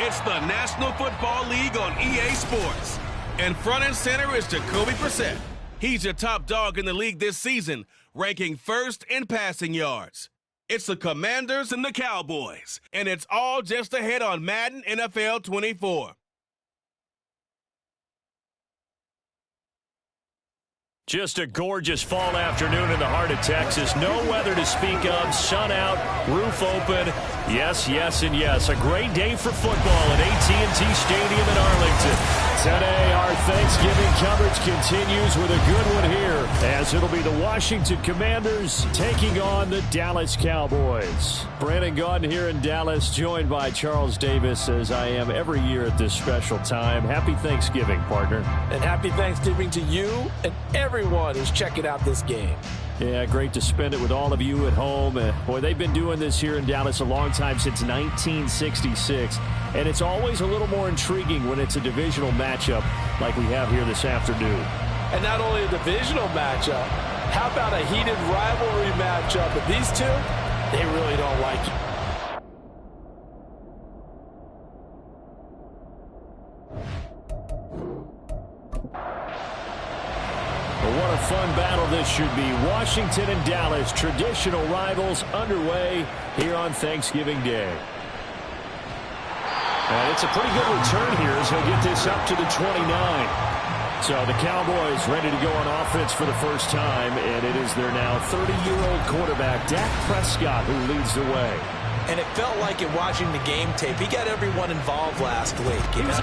It's the National Football League on EA Sports. And front and center is Jacoby Brissett. He's your top dog in the league this season, ranking first in passing yards. It's the Commanders and the Cowboys, and it's all just ahead on Madden NFL 24. Just a gorgeous fall afternoon in the heart of Texas. No weather to speak of. Sun out, roof open. Yes, yes, and yes. A great day for football at AT&T Stadium in Arlington. Today, our Thanksgiving coverage continues with a good one here, as it'll be the Washington Commanders taking on the Dallas Cowboys. Brandon Gaudin here in Dallas, joined by Charles Davis, as I am every year at this special time. Happy Thanksgiving, partner. And happy Thanksgiving to you and everyone who's checking out this game. Yeah, great to spend it with all of you at home. Boy, they've been doing this here in Dallas a long time, since 1966. And it's always a little more intriguing when it's a divisional matchup like we have here this afternoon. And not only a divisional matchup, how about a heated rivalry matchup? But these two, they really don't like it. What a fun battle this should be. Washington and Dallas, traditional rivals, underway here on Thanksgiving Day. And it's a pretty good return here as he'll get this up to the 29. So the Cowboys ready to go on offense for the first time, and it is their now 30-year-old quarterback, Dak Prescott, who leads the way. And it felt like in watching the game tape, he got everyone involved last week. He was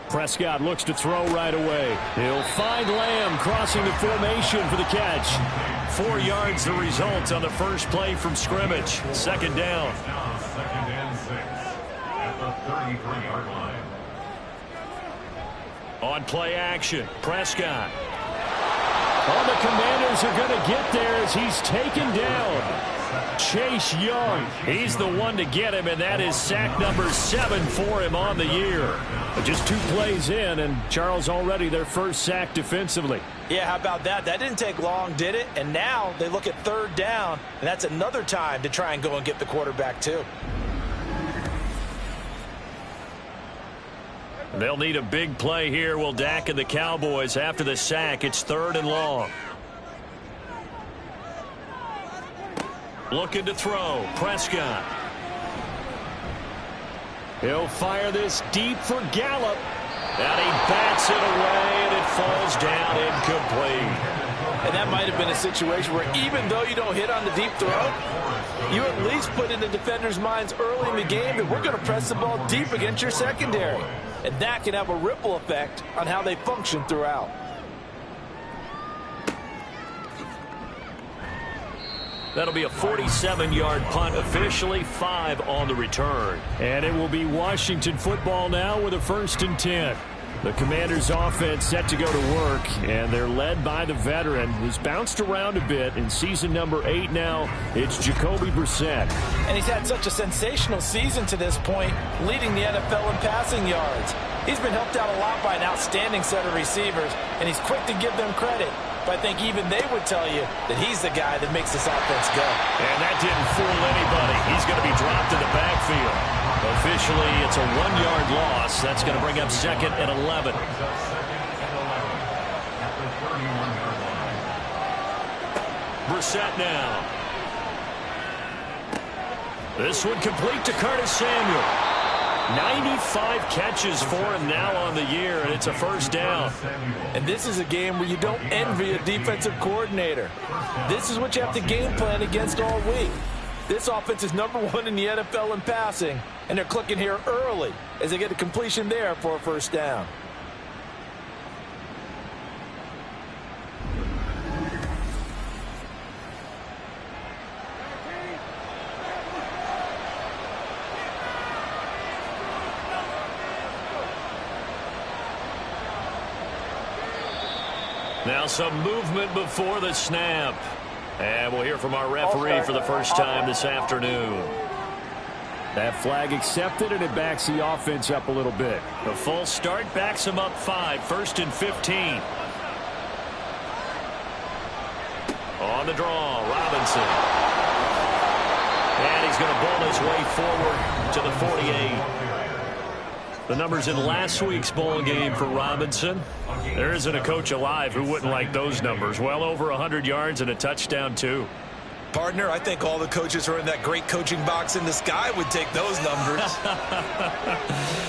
Prescott looks to throw right away. He'll find Lamb crossing the formation for the catch. 4 yards the result on the first play from scrimmage. Second down. Second and 6 at the 33-yard line. On play action, Prescott. Oh, the Commanders are going to get there as he's taken down. Chase Young, he's the one to get him, and that is sack number 7 for him on the year. But just 2 plays in, and Charles already their first sack defensively. Yeah, how about that? That didn't take long, did it? And now they look at third down, and that's another time to try and go and get the quarterback too. They'll need a big play here, will Dak and the Cowboys. After the sack, it's 3rd and long. Looking to throw, Prescott. He'll fire this deep for Gallup. And he bats it away, and it falls down incomplete. And that might have been a situation where even though you don't hit on the deep throw, you at least put in the defenders' minds early in the game that we're going to press the ball deep against your secondary. And that can have a ripple effect on how they function throughout. That'll be a 47-yard punt, officially 5 on the return. And it will be Washington football now with a 1st and 10. The Commanders' offense set to go to work, and they're led by the veteran who's bounced around a bit in season number 8 now. It's Jacoby Brissett. And he's had such a sensational season to this point, leading the NFL in passing yards. He's been helped out a lot by an outstanding set of receivers, and he's quick to give them credit. But I think even they would tell you that he's the guy that makes this offense go. And that didn't fool anybody. He's going to be dropped in the backfield. Officially, it's a 1-yard loss. That's going to bring up 2nd and 11. Brissett now. This one complete to Curtis Samuel. 95 catches for him now on the year, and it's a 1st down. And this is a game where you don't envy a defensive coordinator. This is what you have to game plan against all week. This offense is number 1 in the NFL in passing, and they're clicking here early as they get a completion there for a 1st down. Now some movement before the snap. And we'll hear from our referee for the first time this afternoon. That flag accepted, and it backs the offense up a little bit. The full start backs them up 5, 1st and 15. On the draw, Robinson. And he's going to bull his way forward to the 48. The numbers in last week's bowl game for Robinson. There isn't a coach alive who wouldn't like those numbers. Well over 100 yards and a touchdown, too. Partner, I think all the coaches who are in that great coaching box in the sky would take those numbers.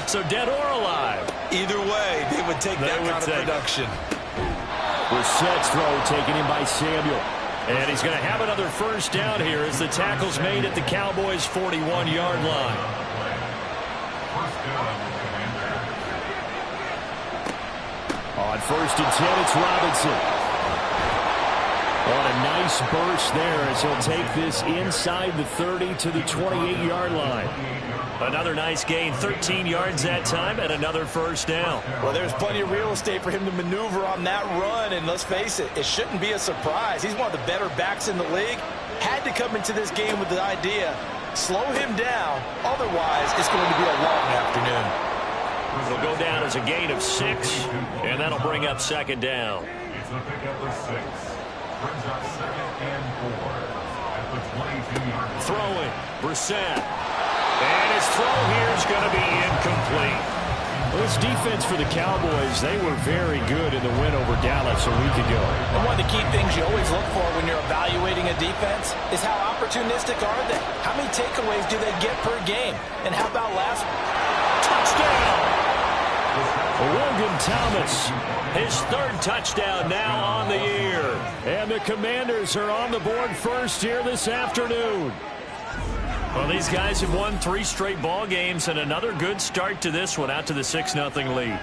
So dead or alive? Either way, they would take that kind of production. Brissett's throw taken in by Samuel. And he's going to have another first down here as the tackle's made at the Cowboys' 41-yard line. On 1st and 10, it's Robinson. On a nice burst there as he'll take this inside the 30 to the 28-yard line. Another nice gain, 13 yards that time, and another first down. Well, there's plenty of real estate for him to maneuver on that run, and let's face it, it shouldn't be a surprise. He's one of the better backs in the league. Had to come into this game with the idea, slow him down, otherwise it's going to be a long afternoon. It'll go down as a gain of 6, and that'll bring up second down. It's a pickup of 6. Brings up 2nd and 4 at the 22-yard line. Throwing, Brissett. And his throw here is going to be incomplete. Well, this defense for the Cowboys, they were very good in the win over Dallas a week ago. And one of the key things you always look for when you're evaluating a defense is how opportunistic are they? How many takeaways do they get per game? And how about last touchdown? Logan Thomas, his 3rd touchdown now on the year. And the Commanders are on the board first here this afternoon. Well, these guys have won 3 straight ball games and another good start to this one out to the 6-0 lead.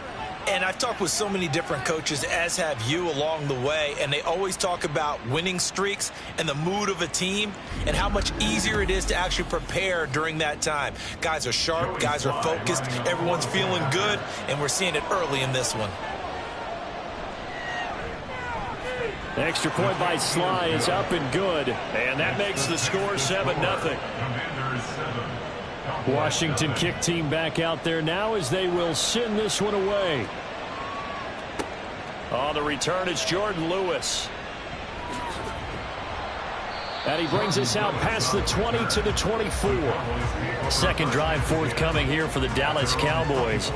And I've talked with so many different coaches, as have you, along the way, and they always talk about winning streaks and the mood of a team and how much easier it is to actually prepare during that time. Guys are sharp, guys are focused, everyone's feeling good, and we're seeing it early in this one. The extra point by Sly is up and good. And that makes the score 7-0. Washington kick team back out there now as they will send this one away. On the return, it's Jordan Lewis. And he brings us out past the 20 to the 24. Second drive forthcoming here for the Dallas Cowboys.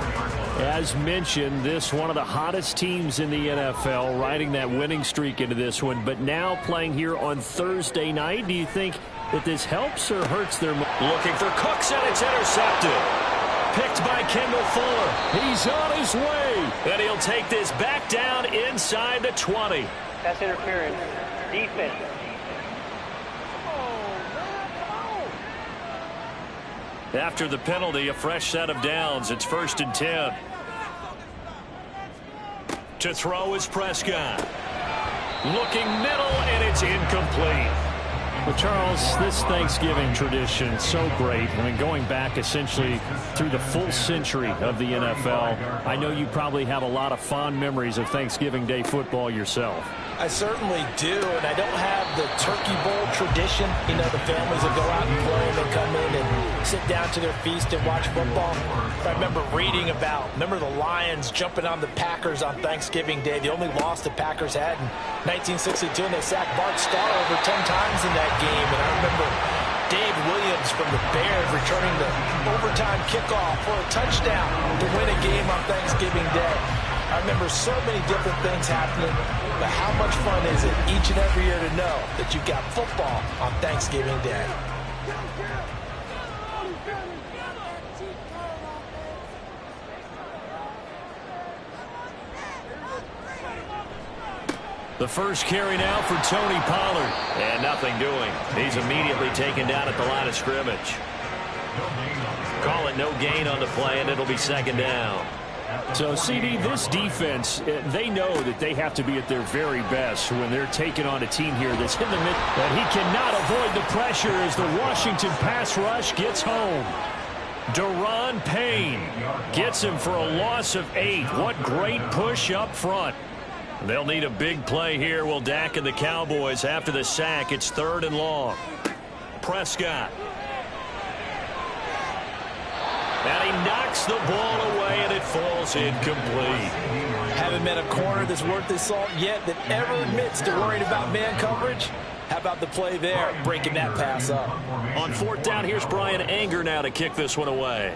As mentioned, this one of the hottest teams in the NFL, riding that winning streak into this one, but now playing here on Thursday night. Do you think that this helps or hurts their... Looking for Cooks, and it's intercepted. Picked by Kendall Fuller. He's on his way. And he'll take this back down inside the 20. That's interference. Defense. After the penalty, a fresh set of downs. It's 1st and 10. To throw is Prescott. Looking middle, and it's incomplete. Well, Charles, this Thanksgiving tradition, so great. I mean, going back essentially through the full century of the NFL, I know you probably have a lot of fond memories of Thanksgiving Day football yourself. I certainly do, and I don't have the Turkey Bowl tradition. You know, the families will go out and play, and they come in and sit down to their feast and watch football. I remember reading about, the Lions jumping on the Packers on Thanksgiving Day, the only loss the Packers had in 1962, and they sacked Bart Starr over 10 times in that game. And I remember Dave Williams from the Bears returning the overtime kickoff for a touchdown to win a game on Thanksgiving Day. I remember so many different things happening, but how much fun is it each and every year to know that you've got football on Thanksgiving Day? The first carry now for Tony Pollard. And nothing doing. He's immediately taken down at the line of scrimmage. Call it no gain on the play, and it'll be second down. So, CD, this defense, they know that they have to be at their very best when they're taking on a team here that's in the mid. And he cannot avoid the pressure as the Washington pass rush gets home. Daron Payne gets him for a loss of 8. What great push up front. They'll need a big play here. Will Dak and the Cowboys after the sack. It's 3rd and long. Prescott. And he knocks the ball away, and it falls incomplete. Haven't met a corner that's worth his salt yet that ever admits to worrying about man coverage. How about the play there, breaking that pass up? On 4th down, here's Brian Anger now to kick this one away.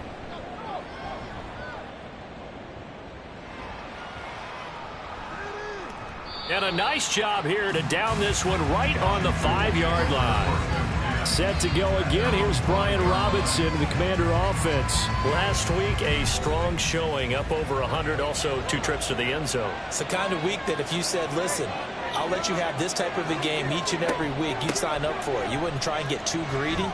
And a nice job here to down this one right on the 5-yard line. Set to go again. Here's Brian Robinson, the Commander offense. Last week, a strong showing, up over 100, also 2 trips to the end zone. It's the kind of week that if you said, listen, I'll let you have this type of a game each and every week, you'd sign up for it. You wouldn't try and get too greedy.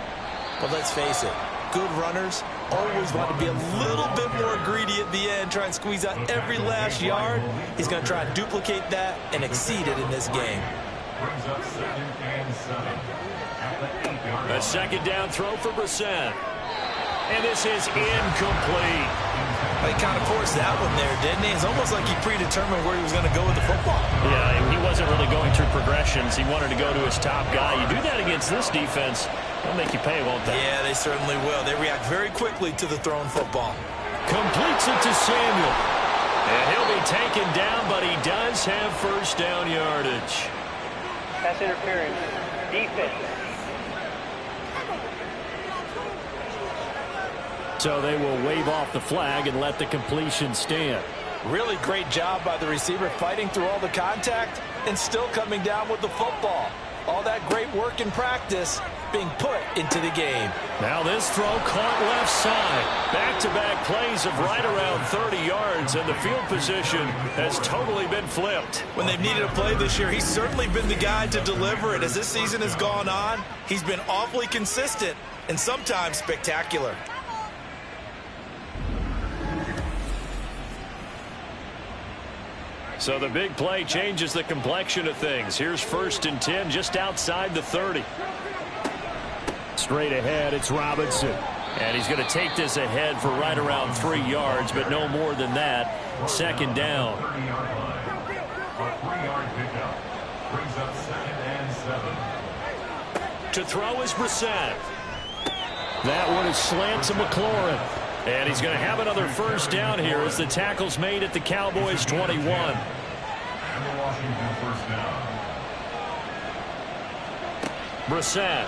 But let's face it, good runners always want to be a little bit more greedy at the end, try and squeeze out every last yard. He's going to try and duplicate that and exceed it in this game. Brings up 2nd and 7. A 2nd down throw for Brissett. And this is incomplete. He kind of forced that one there, didn't he? It's almost like he predetermined where he was going to go with the football. Yeah, he wasn't really going through progressions. He wanted to go to his top guy. You do that against this defense, they'll make you pay, won't they? Yeah, they certainly will. They react very quickly to the thrown football. Completes it to Samuel. And he'll be taken down, but he does have 1st down yardage. Pass interference. Defense. So they will wave off the flag and let the completion stand. Really great job by the receiver fighting through all the contact and still coming down with the football. All that great work in practice being put into the game. Now this throw caught left side. Back-to-back plays of right around 30 yards, and the field position has totally been flipped. When they've needed a play this year, he's certainly been the guy to deliver it. As this season has gone on, he's been awfully consistent and sometimes spectacular. So the big play changes the complexion of things. Here's 1st and 10 just outside the 30. Straight ahead, it's Robinson. And he's going to take this ahead for right around 3 yards, but no more than that. 2nd down. 30-yard line. A 3-yard pickup. Brings up 2nd and 7. To throw is Brissett. That one is slant to McLaurin. And he's going to have another 1st down here as the tackle's made at the Cowboys 21. And the Washington 1st down. Brissett.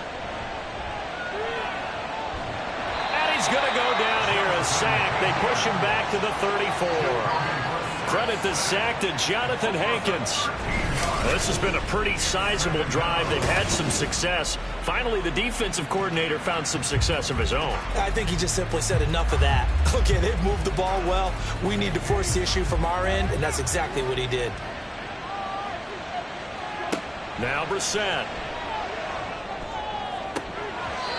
And he's going to go down here, a sack. They push him back to the 34. Credit the sack to Jonathan Hankins. This has been a pretty sizable drive. They've had some success. Finally, the defensive coordinator found some success of his own. I think he just simply said enough of that. Okay, they've moved the ball well. We need to force the issue from our end, and that's exactly what he did. Now Brissett.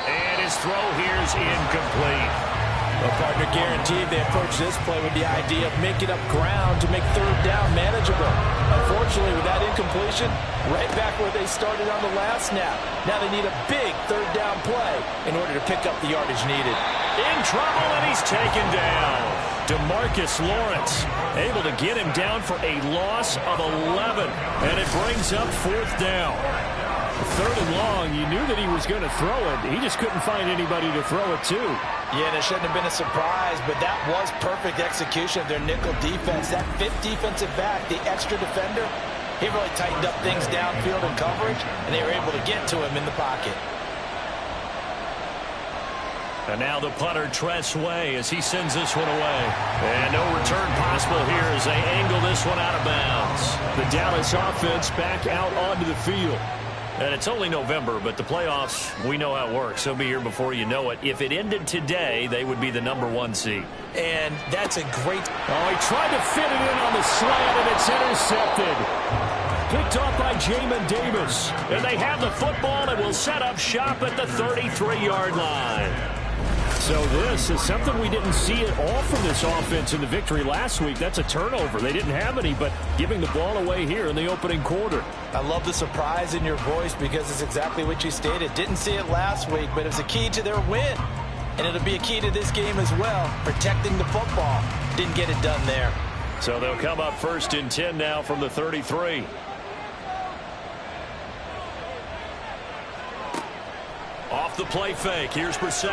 And his throw here is incomplete. Well, partner guaranteed they approach this play with the idea of making up ground to make 3rd down manageable. Unfortunately, with that incompletion, right back where they started on the last snap. Now they need a big 3rd down play in order to pick up the yardage needed. In trouble, and he's taken down. DeMarcus Lawrence able to get him down for a loss of 11, and it brings up 4th down. 3rd and long, you knew that he was going to throw it. He just couldn't find anybody to throw it to. Yeah, and it shouldn't have been a surprise, but that was perfect execution of their nickel defense. That 5th defensive back, the extra defender, he really tightened up things downfield in coverage, and they were able to get to him in the pocket. And now the punter, Tress Way, as he sends this one away. And no return possible here as they angle this one out of bounds. The Dallas offense back out onto the field. And it's only November, but the playoffs, we know how it works. They'll be here before you know it. If it ended today, they would be the #1 seed. And that's a great... Oh, he tried to fit it in on the slant, and it's intercepted. Picked off by Jamin Davis. And they have the football and will set up shop at the 33-yard line. So this is something we didn't see at all from this offense in the victory last week. That's a turnover. They didn't have any, but giving the ball away here in the opening quarter. I love the surprise in your voice because it's exactly what you stated. Didn't see it last week, but it's a key to their win. And it'll be a key to this game as well, protecting the football. Didn't get it done there. So they'll come up 1st and 10 now from the 33. Off the play fake. Here's Brissett.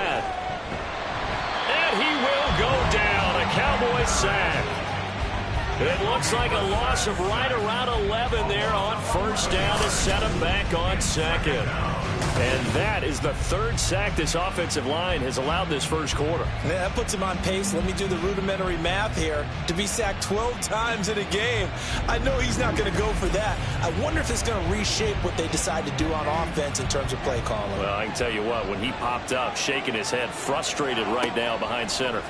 And he will go down. A Cowboys sack. It looks like a loss of right around 11 there on 1st down to set him back on 2nd. And that is the 3rd sack this offensive line has allowed this 1st quarter. Yeah, that puts him on pace. Let me do the rudimentary math here. To be sacked 12 times in a game, I know he's not going to go for that. I wonder if it's going to reshape what they decide to do on offense in terms of play calling. Well, I can tell you what, when he popped up, shaking his head, frustrated right now behind center.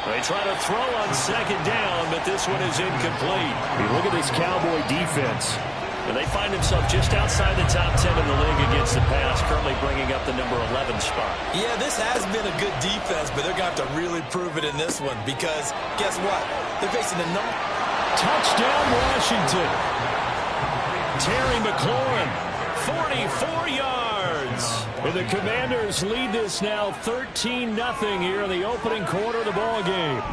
They try to throw on 2nd down, but this one is incomplete. You look at this Cowboy defense. And they find themselves just outside the top 10 in the league against the pass, currently bringing up the number 11 spot. Yeah, this has been a good defense, but they're going to have to really prove it in this one because guess what? They're facing a number. Touchdown, Washington. Terry McLaurin, 44 yards. And the Commanders lead this now 13-0 here in the opening quarter of the ball game.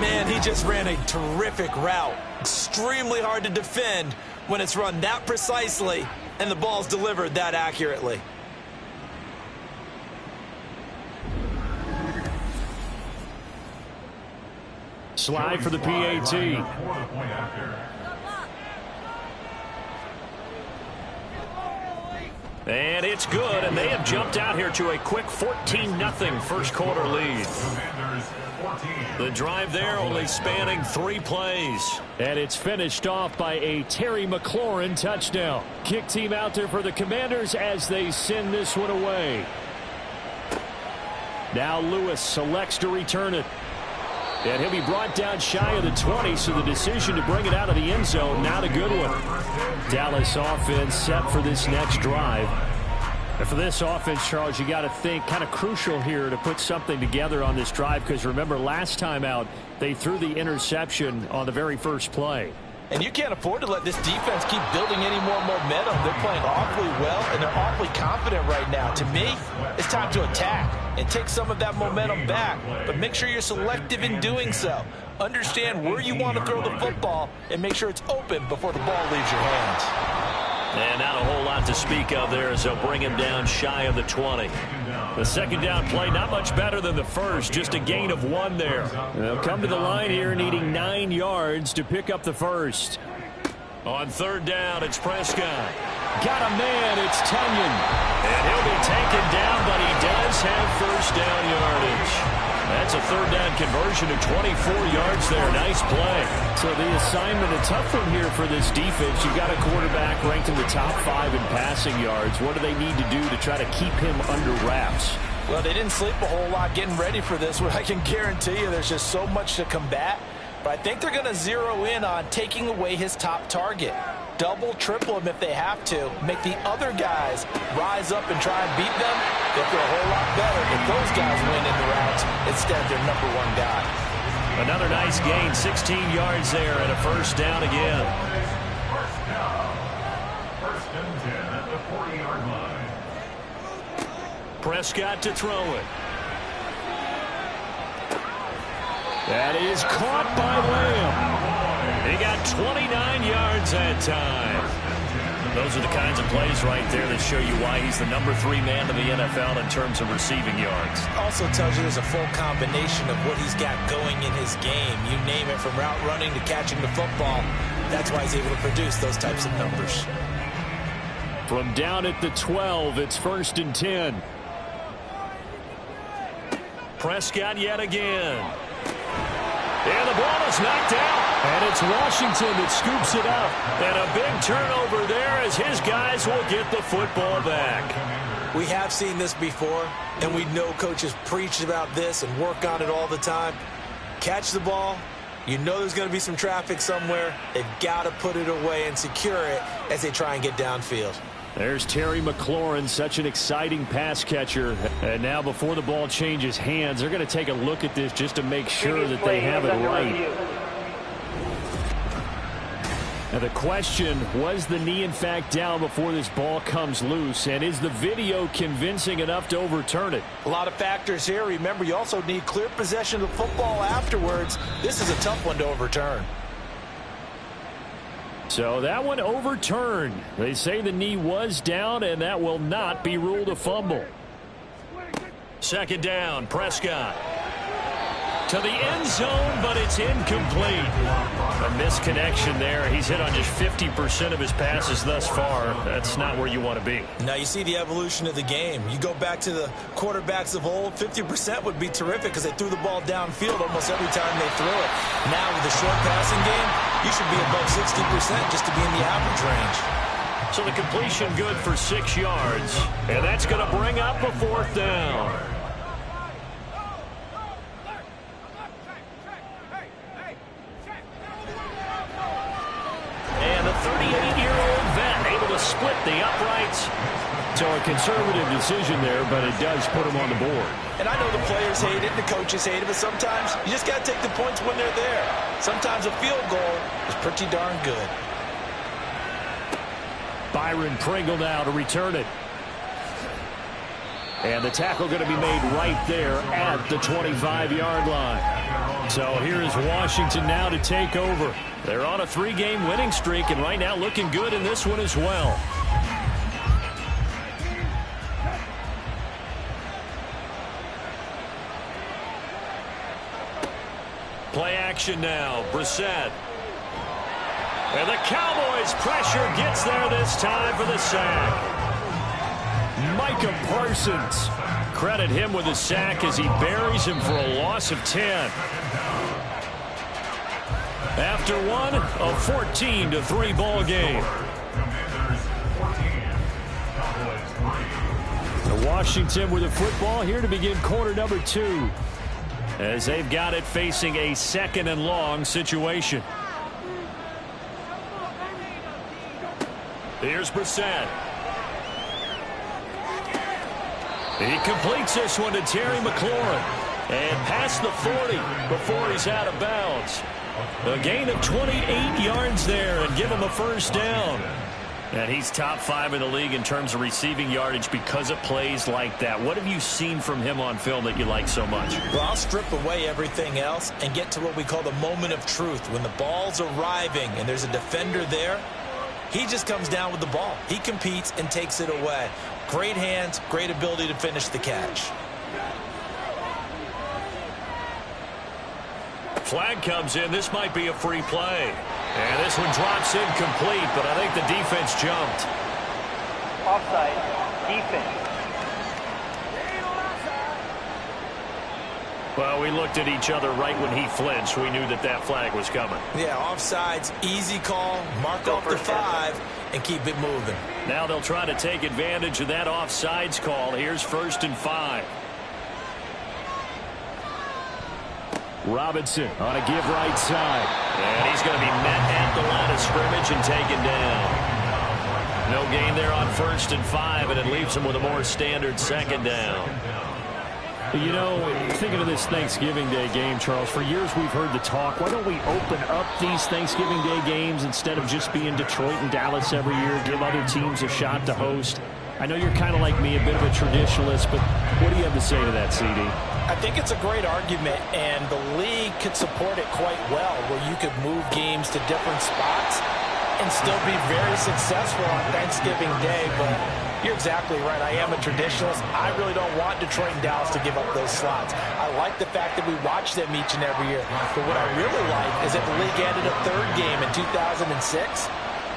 Man, he just ran a terrific route. Extremely hard to defend when it's run that precisely and the ball's delivered that accurately. Slide for the PAT. And it's good, and they have jumped out here to a quick 14-0 1st quarter lead. The drive there only spanning 3 plays. And it's finished off by a Terry McLaurin touchdown. Kick team out there for the Commanders as they send this one away. Now Lewis selects to return it. And he'll be brought down shy of the 20, so the decision to bring it out of the end zone, not a good one. Dallas offense set for this next drive. And for this offense, Charles, you got to think kind of crucial here to put something together on this drive because remember last time out they threw the interception on the very first play. And you can't afford to let this defense keep building any more momentum. They're playing awfully well, and they're awfully confident right now. To me, it's time to attack and take some of that momentum back. But make sure you're selective in doing so. Understand where you want to throw the football and make sure it's open before the ball leaves your hands. And not a whole lot to speak of there as they'll bring him down shy of the 20. The 2nd down play not much better than the first, just a gain of 1 there. They'll come to the line here needing 9 yards to pick up the first. On 3rd down, it's Prescott. Got a man, it's Tunyon. And he'll be taken down, but he does have 1st down yardage. That's a 3rd down conversion of 24 yards there. Nice play. So the assignment, a tough one here for this defense. You've got a quarterback ranked in the top 5 in passing yards. What do they need to do to try to keep him under wraps? Well, they didn't sleep a whole lot getting ready for this one. I can guarantee you there's just so much to combat. But I think they're going to zero in on taking away his top target. Double, triple him if they have to. Make the other guys rise up and try and beat them. They'll feel a whole lot better if those guys win in the routes instead of their number 1 guy. Another nice gain, 16 yards there and a 1st down again. 1st and 10 at the 40-yard line. Prescott to throw it. That is caught by Lamb. He got 29 yards that time. Those are the kinds of plays right there that show you why he's the number 3 man in the NFL in terms of receiving yards. Also tells you there's a full combination of what he's got going in his game. You name it, from route running to catching the football. That's why he's able to produce those types of numbers. From down at the 12, it's 1st and 10. Prescott yet again. And the ball is knocked out. And it's Washington that scoops it up. And a big turnover there as his guys will get the football back. We have seen this before, and we know coaches preach about this and work on it all the time. Catch the ball. You know there's going to be some traffic somewhere. They've got to put it away and secure it as they try and get downfield. There's Terry McLaurin, such an exciting pass catcher. And now before the ball changes hands, they're going to take a look at this just to make sure that they have it right. And the question, was the knee in fact down before this ball comes loose? And is the video convincing enough to overturn it? A lot of factors here. Remember, you also need clear possession of the football afterwards. This is a tough one to overturn. So that one overturned. They say the knee was down, and that will not be ruled a fumble. Second down, Prescott. To the end zone, but it's incomplete. A misconnection there. He's hit on just 50% of his passes thus far. That's not where you want to be. Now you see the evolution of the game. You go back to the quarterbacks of old, 50% would be terrific because they threw the ball downfield almost every time they threw it. Now with the short passing game, you should be above 60% just to be in the average range. So the completion good for 6 yards. And that's going to bring up a 4th down. And the 38-year-old vet able to split the uprights. So a conservative decision there, but it does put him on the board. And I know the players hate it, the coaches hate it, but sometimes you just got to take the points when they're there. Sometimes a field goal is pretty darn good. Byron Pringle now to return it. And the tackle going to be made right there at the 25-yard line. So here is Washington now to take over. They're on a 3-game winning streak, and right now looking good in this one as well. Play action now, Brissett. And the Cowboys pressure gets there this time for the sack. Micah Parsons. Credit him with a sack as he buries him for a loss of 10. After one, a 14-3 ball game. Washington with the football here to begin quarter number 2. As they've got it facing a 2nd and long situation. Here's Brissett. He completes this one to Terry McLaurin. And past the 40 before he's out of bounds. A gain of 28 yards there and give him a 1st down. And he's top 5 in the league in terms of receiving yardage because of plays like that. What have you seen from him on film that you like so much? Well, I'll strip away everything else and get to what we call the moment of truth. When the ball's arriving and there's a defender there, he just comes down with the ball. He competes and takes it away. Great hands, great ability to finish the catch. Flag comes in. This might be a free play. And this one drops incomplete, but I think the defense jumped. Offside. Defense. Well, we looked at each other right when he flinched. We knew that that flag was coming. Yeah, offsides, easy call, mark off the 5, and keep it moving. Now they'll try to take advantage of that offsides call. Here's 1st and 5. Robinson on a give right side. And he's going to be met at the line of scrimmage and taken down. No gain there on 1st and 5, and it leaves him with a more standard 2nd down. You know, thinking of this Thanksgiving Day game, Charles, for years we've heard the talk, why don't we open up these Thanksgiving Day games instead of just being Detroit and Dallas every year, give other teams a shot to host? I know you're kind of like me, a bit of a traditionalist, but what do you have to say to that, CD? I think it's a great argument, and the league could support it quite well, where you could move games to different spots and still be very successful on Thanksgiving Day. But you're exactly right. I am a traditionalist. I really don't want Detroit and Dallas to give up those slots. I like the fact that we watch them each and every year. But what I really like is that the league added a 3rd game in 2006.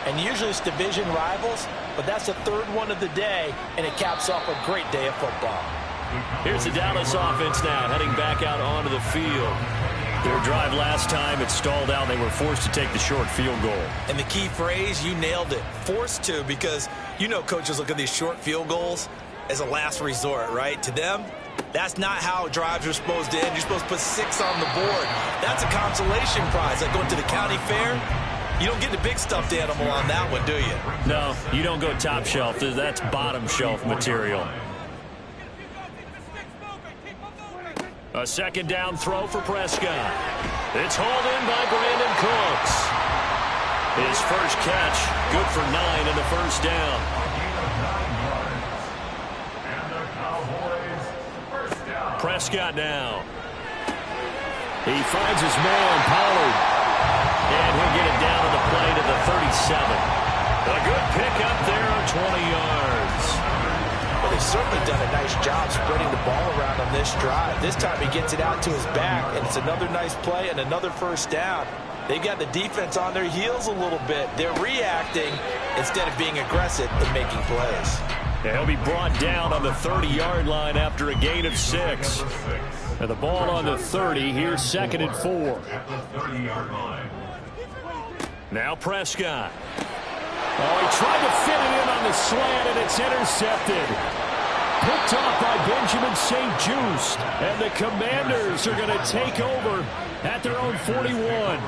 And usually it's division rivals, but that's the 3rd one of the day, and it caps off a great day of football. Here's the Dallas offense now heading back out onto the field. Their drive last time, it stalled out. They were forced to take the short field goal. And the key phrase, you nailed it, forced to, because you know coaches look at these short field goals as a last resort, right? To them, that's not how drives are supposed to end. You're supposed to put 6 on the board. That's a consolation prize, like going to the county fair. You don't get the big stuffed animal on that one, do you? No, you don't go top shelf. That's bottom shelf material. A 2nd down throw for Prescott. It's hauled in by Brandon Cooks. His first catch, good for 9 and a first down. And the Cowboys first down. Prescott now. He finds his man, Pollard. And he'll get it down on the play to the 37. A good pickup there on 20 yards. Well, they've certainly done a nice job spreading the ball around on this drive. This time he gets it out to his back, and it's another nice play and another first down. They've got the defense on their heels a little bit. They're reacting instead of being aggressive and making plays. And he'll be brought down on the 30-yard line after a gain of 6. And the ball on the 30. Here's 2nd and 4. At the 30-yard line. Now Prescott. Oh, he tried to fit it in on the slant, and it's intercepted. Picked off by Benjamin St. Juste. And the Commanders are going to take over at their own 41.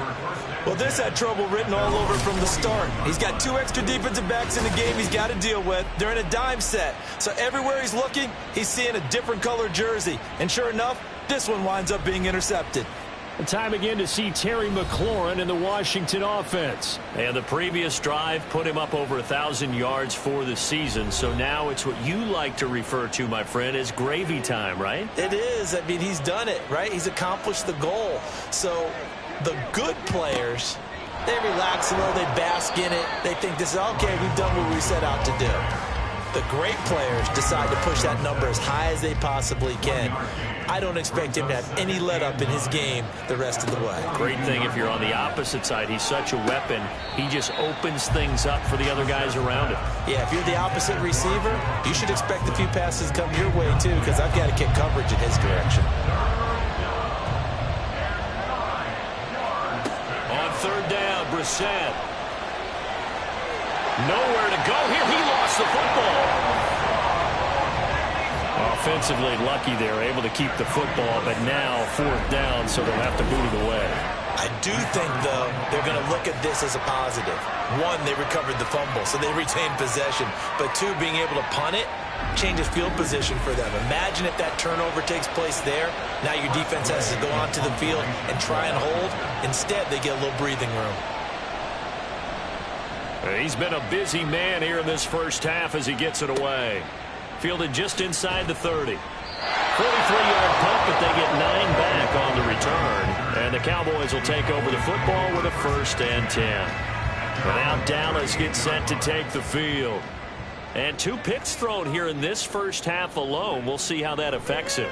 Well, this had trouble written all over from the start. He's got 2 extra defensive backs in the game he's got to deal with. They're in a dime set. So everywhere he's looking, he's seeing a different color jersey. And sure enough, this one winds up being intercepted. And time again to see Terry McLaurin in the Washington offense. And the previous drive put him up over 1,000 yards for the season. So now it's what you like to refer to, my friend, as gravy time, right? It is. I mean, he's done it, right? He's accomplished the goal. So the good players, they relax a little, they bask in it. They think this is, okay, we've done what we set out to do. The great players decide to push that number as high as they possibly can. I don't expect him to have any let-up in his game the rest of the way. Great thing if you're on the opposite side. He's such a weapon. He just opens things up for the other guys around him. Yeah, if you're the opposite receiver, you should expect a few passes to come your way, too, because I've got to kick coverage in his direction. On 3rd down, Brissett. Nowhere to go here. He lost the football. Offensively lucky they're able to keep the football, but now 4th down, so they'll have to boot it away. I do think, though, they're going to look at this as a positive. 1, they recovered the fumble, so they retained possession. But 2, being able to punt it changes field position for them. Imagine if that turnover takes place there. Now your defense has to go onto the field and try and hold. Instead, they get a little breathing room. He's been a busy man here in this first half as he gets it away. Fielded just inside the 30. 43-yard punt, but they get 9 back on the return. And the Cowboys will take over the football with a 1st and 10. And now Dallas gets set to take the field. And 2 picks thrown here in this first half alone. We'll see how that affects him.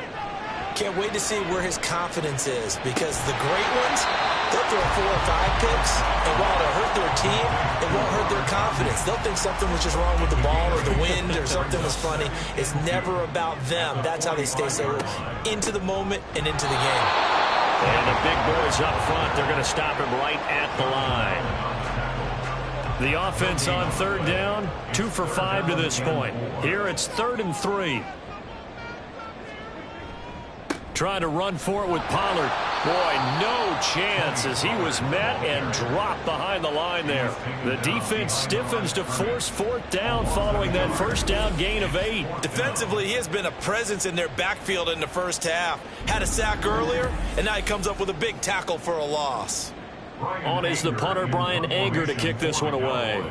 Can't wait to see where his confidence is, because the great ones, they'll throw 4 or 5 picks, and while it'll hurt their team, it won't hurt their confidence. They'll think something was just wrong with the ball or the wind or something was funny. It's never about them. That's how they stay so into the moment and into the game. And the big boys up front, they're going to stop him right at the line. The offense on 3rd down, 2 for 5 to this point. Here it's 3rd and 3. Trying to run for it with Pollard. Boy, no chance as he was met and dropped behind the line there. The defense stiffens to force 4th down following that 1st down gain of 8. Defensively, he has been a presence in their backfield in the first half. Had a sack earlier, and now he comes up with a big tackle for a loss. On is the punter, Brian Anger, to kick this one away.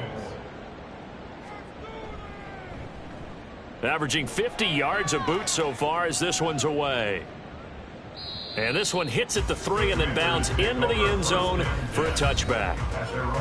Averaging 50 yards a boot so far as this one's away. And this one hits at the 3 and then bounds into the end zone for a touchback.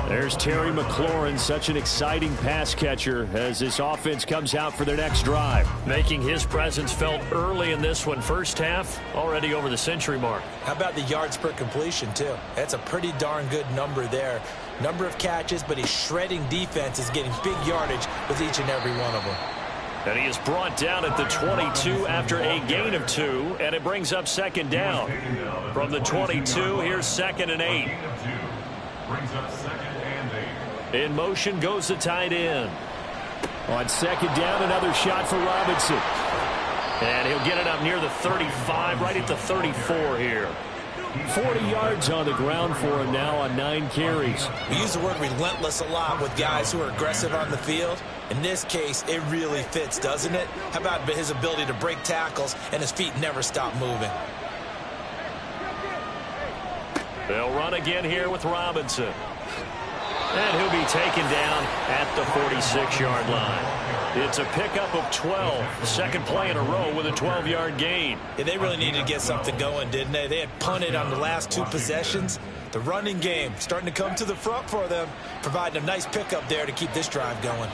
There's Terry McLaurin, such an exciting pass catcher as this offense comes out for their next drive. Making his presence felt early in this one. First half, already over the century mark. How about the yards per completion, too? That's a pretty darn good number there. Number of catches, but he's shredding defense, is getting big yardage with each and every one of them. And he is brought down at the 22 after a gain of 2, and it brings up 2nd down. From the 22, here's 2nd and 8. Brings up 2nd and 8. In motion goes the tight end. On 2nd down, another shot for Robinson. And he'll get it up near the 35, right at the 34 here. 40 yards on the ground for him now on 9 carries. We use the word relentless a lot with guys who are aggressive on the field. In this case, it really fits, doesn't it? How about his ability to break tackles and his feet never stop moving? They'll run again here with Robinson. And he'll be taken down at the 46-yard line. It's a pickup of 12. Second play in a row with a 12-yard gain. Yeah, they really needed to get something going, didn't they? They had punted on the last 2 possessions. The running game starting to come to the front for them, providing a nice pickup there to keep this drive going.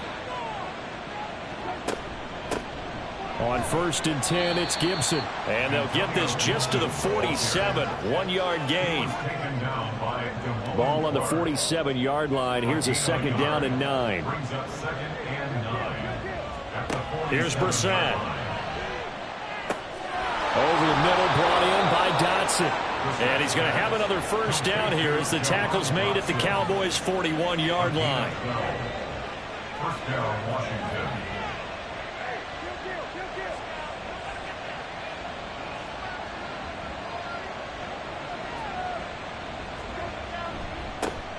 On 1st and 10, it's Gibson. And they'll get this just to the 47. 1-yard gain. Ball on the 47-yard line. Here's a 2nd down and 9. Here's Brissett. Over the middle, brought in by Dotson. And he's going to have another 1st down here as the tackle's made at the Cowboys' 41-yard line. 1st down, Washington.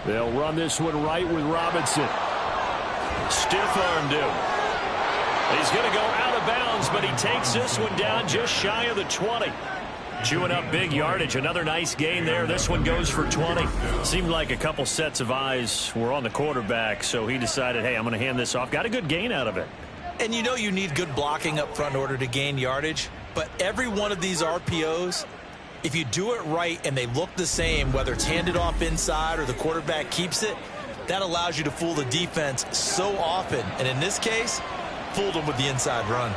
They'll run this one right with Robinson. Stiff-armed him. He's going to go out of bounds, but he takes this one down just shy of the 20. Chewing up big yardage. Another nice gain there. This one goes for 20. Seemed like a couple sets of eyes were on the quarterback, so he decided, hey, I'm going to hand this off. Got a good gain out of it. And you know you need good blocking up front in order to gain yardage. But every one of these RPOs, if you do it right and they look the same, whether it's handed off inside or the quarterback keeps it, that allows you to fool the defense so often. And in this case, fooled them with the inside run.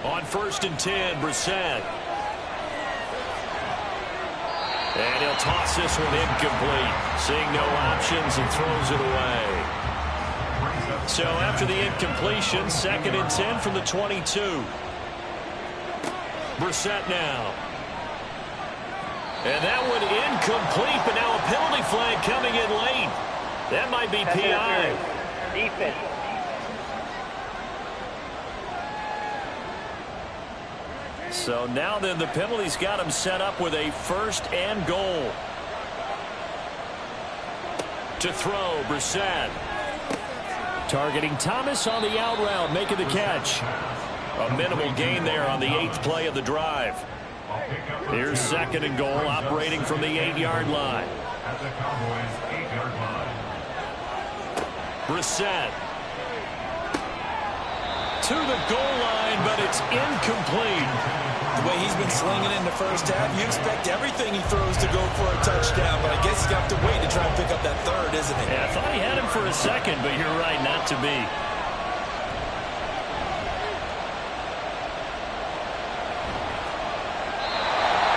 On 1st and 10, Brissett. And he'll toss this one incomplete. Seeing no options and throws it away. So after the incompletion, 2nd and 10 from the 22. Brissett now. And that one incomplete, but now a penalty flag coming in late. That might be PI. Defense. So now then the penalty's got him set up with a 1st and goal. To throw, Brissett. Targeting Thomas on the out route, making the catch. A minimal gain there on the 8th play of the drive. Here's 2nd and goal, operating from the 8-yard line. At the Cowboys' 8-yard line. Brissett. To the goal line, but it's incomplete. The way he's been slinging in the first half, you expect everything he throws to go for a touchdown, but I guess he's got to wait to try and pick up that 3rd, isn't he? Yeah, I thought he had him for a second, but you're right, not to be.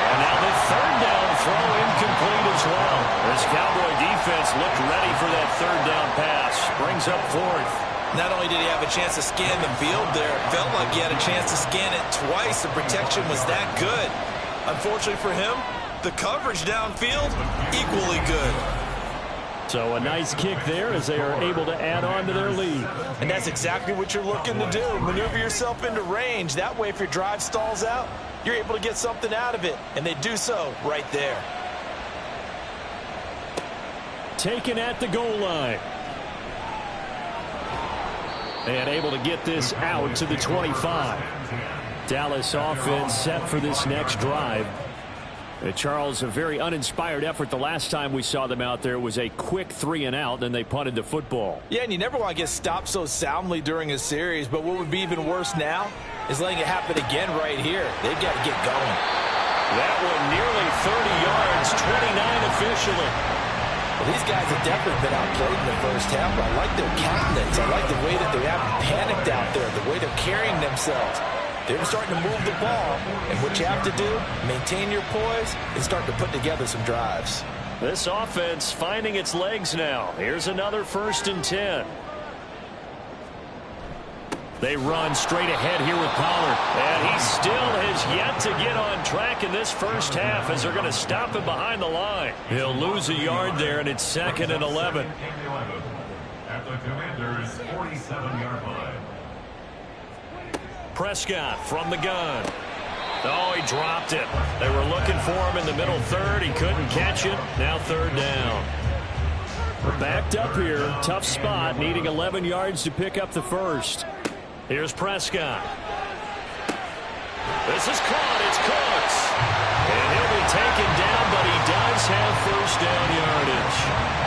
And now the 3rd down throw incomplete as well. This Cowboy defense looked ready for that 3rd down pass. Brings up 4th. Not only did he have a chance to scan the field there, it felt like he had a chance to scan it twice. The protection was that good. Unfortunately for him, the coverage downfield, equally good. So a nice kick there as they are able to add on to their lead. And that's exactly what you're looking to do. Maneuver yourself into range. That way, if your drive stalls out, you're able to get something out of it. And they do so right there. Taken at the goal line. And able to get this out to the 25. Dallas offense set for this next drive. Charles, a very uninspired effort. The last time we saw them out there was a quick 3-and-out, then they punted the football. Yeah, and you never want to get stopped so soundly during a series, but what would be even worse now is letting it happen again right here. They've got to get going. That one nearly 30 yards, 29 officially. Well, these guys have definitely been outplayed in the first half, but I like their countenance. I like the way that they haven't panicked out there, the way they're carrying themselves. They're starting to move the ball, and what you have to do, maintain your poise and start to put together some drives. This offense finding its legs now. Here's another 1st and 10. They run straight ahead here with Pollard. And he still has yet to get on track in this first half as they're going to stop him behind the line. He'll lose a yard there, and it's 2nd and 11. At the Commanders' 47-yard line. Prescott from the gun. Oh, he dropped it. They were looking for him in the middle 3rd. He couldn't catch it. Now 3rd down. We're backed up here. Tough spot, needing 11 yards to pick up the 1st. Here's Prescott. This is caught. It's Cooks. And he'll be taken down, but he does have 1st down yardage.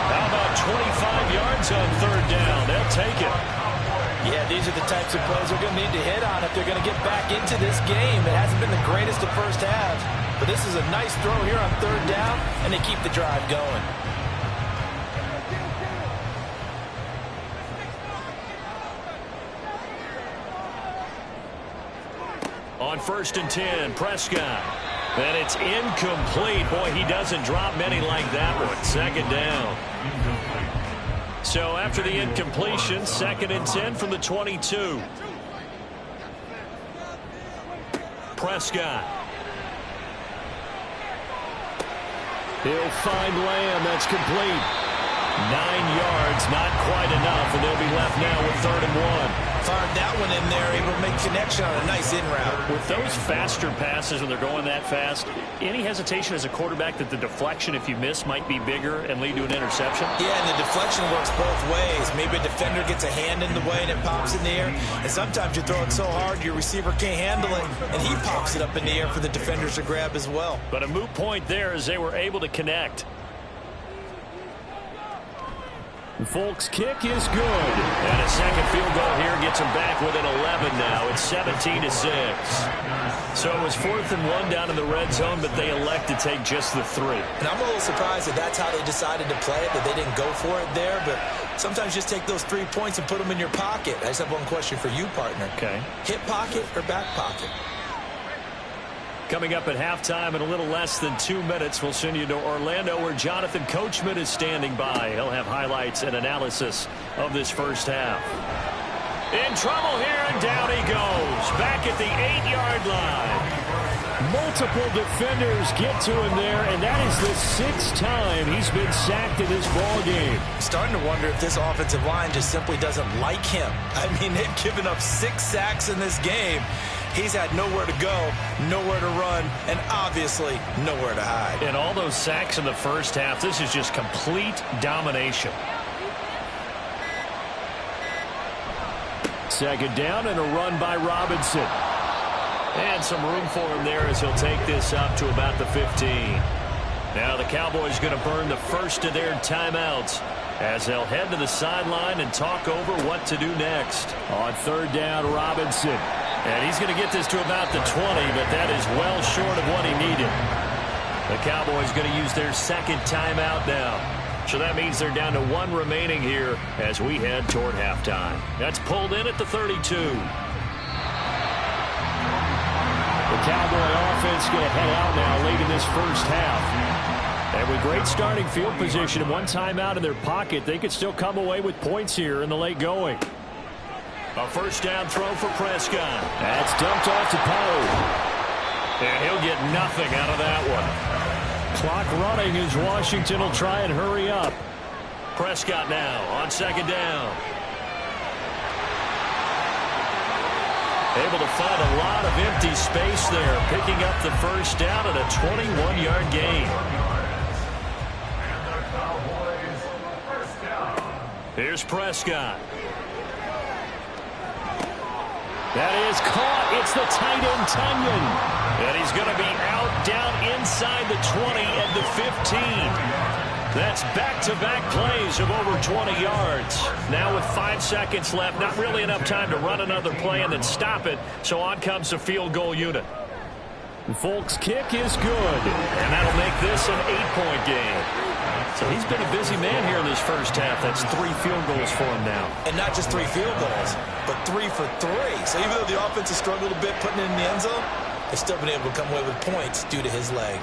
How about 25 yards on third down. They'll take it. Yeah, these are the types of plays they're going to need to hit on if they're going to get back into this game. It hasn't been the greatest of first halves, but this is a nice throw here on third down, and they keep the drive going. On 1st and 10, Prescott. And it's incomplete. Boy, he doesn't drop many like that one. 2nd down. So after the incompletion, 2nd and 10 from the 22. Prescott. He'll find Lamb. That's complete. 9 yards, not quite enough, and they'll be left now with 3rd and 1. Fired that one in there, able to make connection on a nice in route. With those faster passes when they're going that fast, any hesitation as a quarterback that the deflection, if you miss, might be bigger and lead to an interception? Yeah, and the deflection works both ways. Maybe a defender gets a hand in the way and it pops in the air. And sometimes you throw it so hard your receiver can't handle it, and he pops it up in the air for the defenders to grab as well. But a moot point there as they were able to connect. Folks' kick is good. And a second field goal here gets them back within 11 now. It's 17-6. So it was 4th and 1 down in the red zone, but they elect to take just the 3. And I'm a little surprised that that's how they decided to play it, that they didn't go for it there. But sometimes just take those 3 points and put them in your pocket. I just have one question for you, partner. Okay. Hip pocket or back pocket? Coming up at halftime in a little less than 2 minutes, we'll send you to Orlando where Jonathan Coachman is standing by. He'll have highlights and analysis of this first half. In trouble here, and down he goes. Back at the 8-yard line. Multiple defenders get to him there, and that is the 6th time he's been sacked in this ball game. Starting to wonder if this offensive line just simply doesn't like him. I mean, they've given up 6 sacks in this game. He's had nowhere to go, nowhere to run, and obviously nowhere to hide. And all those sacks in the first half, this is just complete domination. 2nd down and a run by Robinson. And some room for him there as he'll take this up to about the 15. Now the Cowboys going to burn the first of their timeouts as they'll head to the sideline and talk over what to do next. On 3rd down, Robinson. And he's going to get this to about the 20, but that is well short of what he needed. The Cowboys going to use their 2nd timeout now. So that means they're down to 1 remaining here as we head toward halftime. That's pulled in at the 32. The Cowboy offense going to head out now late in this first half. And with great starting field position and 1 timeout in their pocket, they could still come away with points here in the late going. A 1st down throw for Prescott. That's dumped off to Poe. And he'll get nothing out of that one. Clock running as Washington will try and hurry up. Prescott now on 2nd down. Able to find a lot of empty space there, picking up the 1st down and a 21-yard gain. Here's Prescott. That is caught. It's the tight end, Tunyon. And he's going to be out down inside the 20 and the 15. That's back-to-back plays of over 20 yards. Now with 5 seconds left, not really enough time to run another play and then stop it. So on comes the field goal unit. Folks' kick is good. And that'll make this an 8-point game. So he's been a busy man here in this first half. That's 3 field goals for him now. And not just 3 field goals, but 3 for 3. So even though the offense has struggled a bit putting it in the end zone, they've still been able to come away with points due to his leg.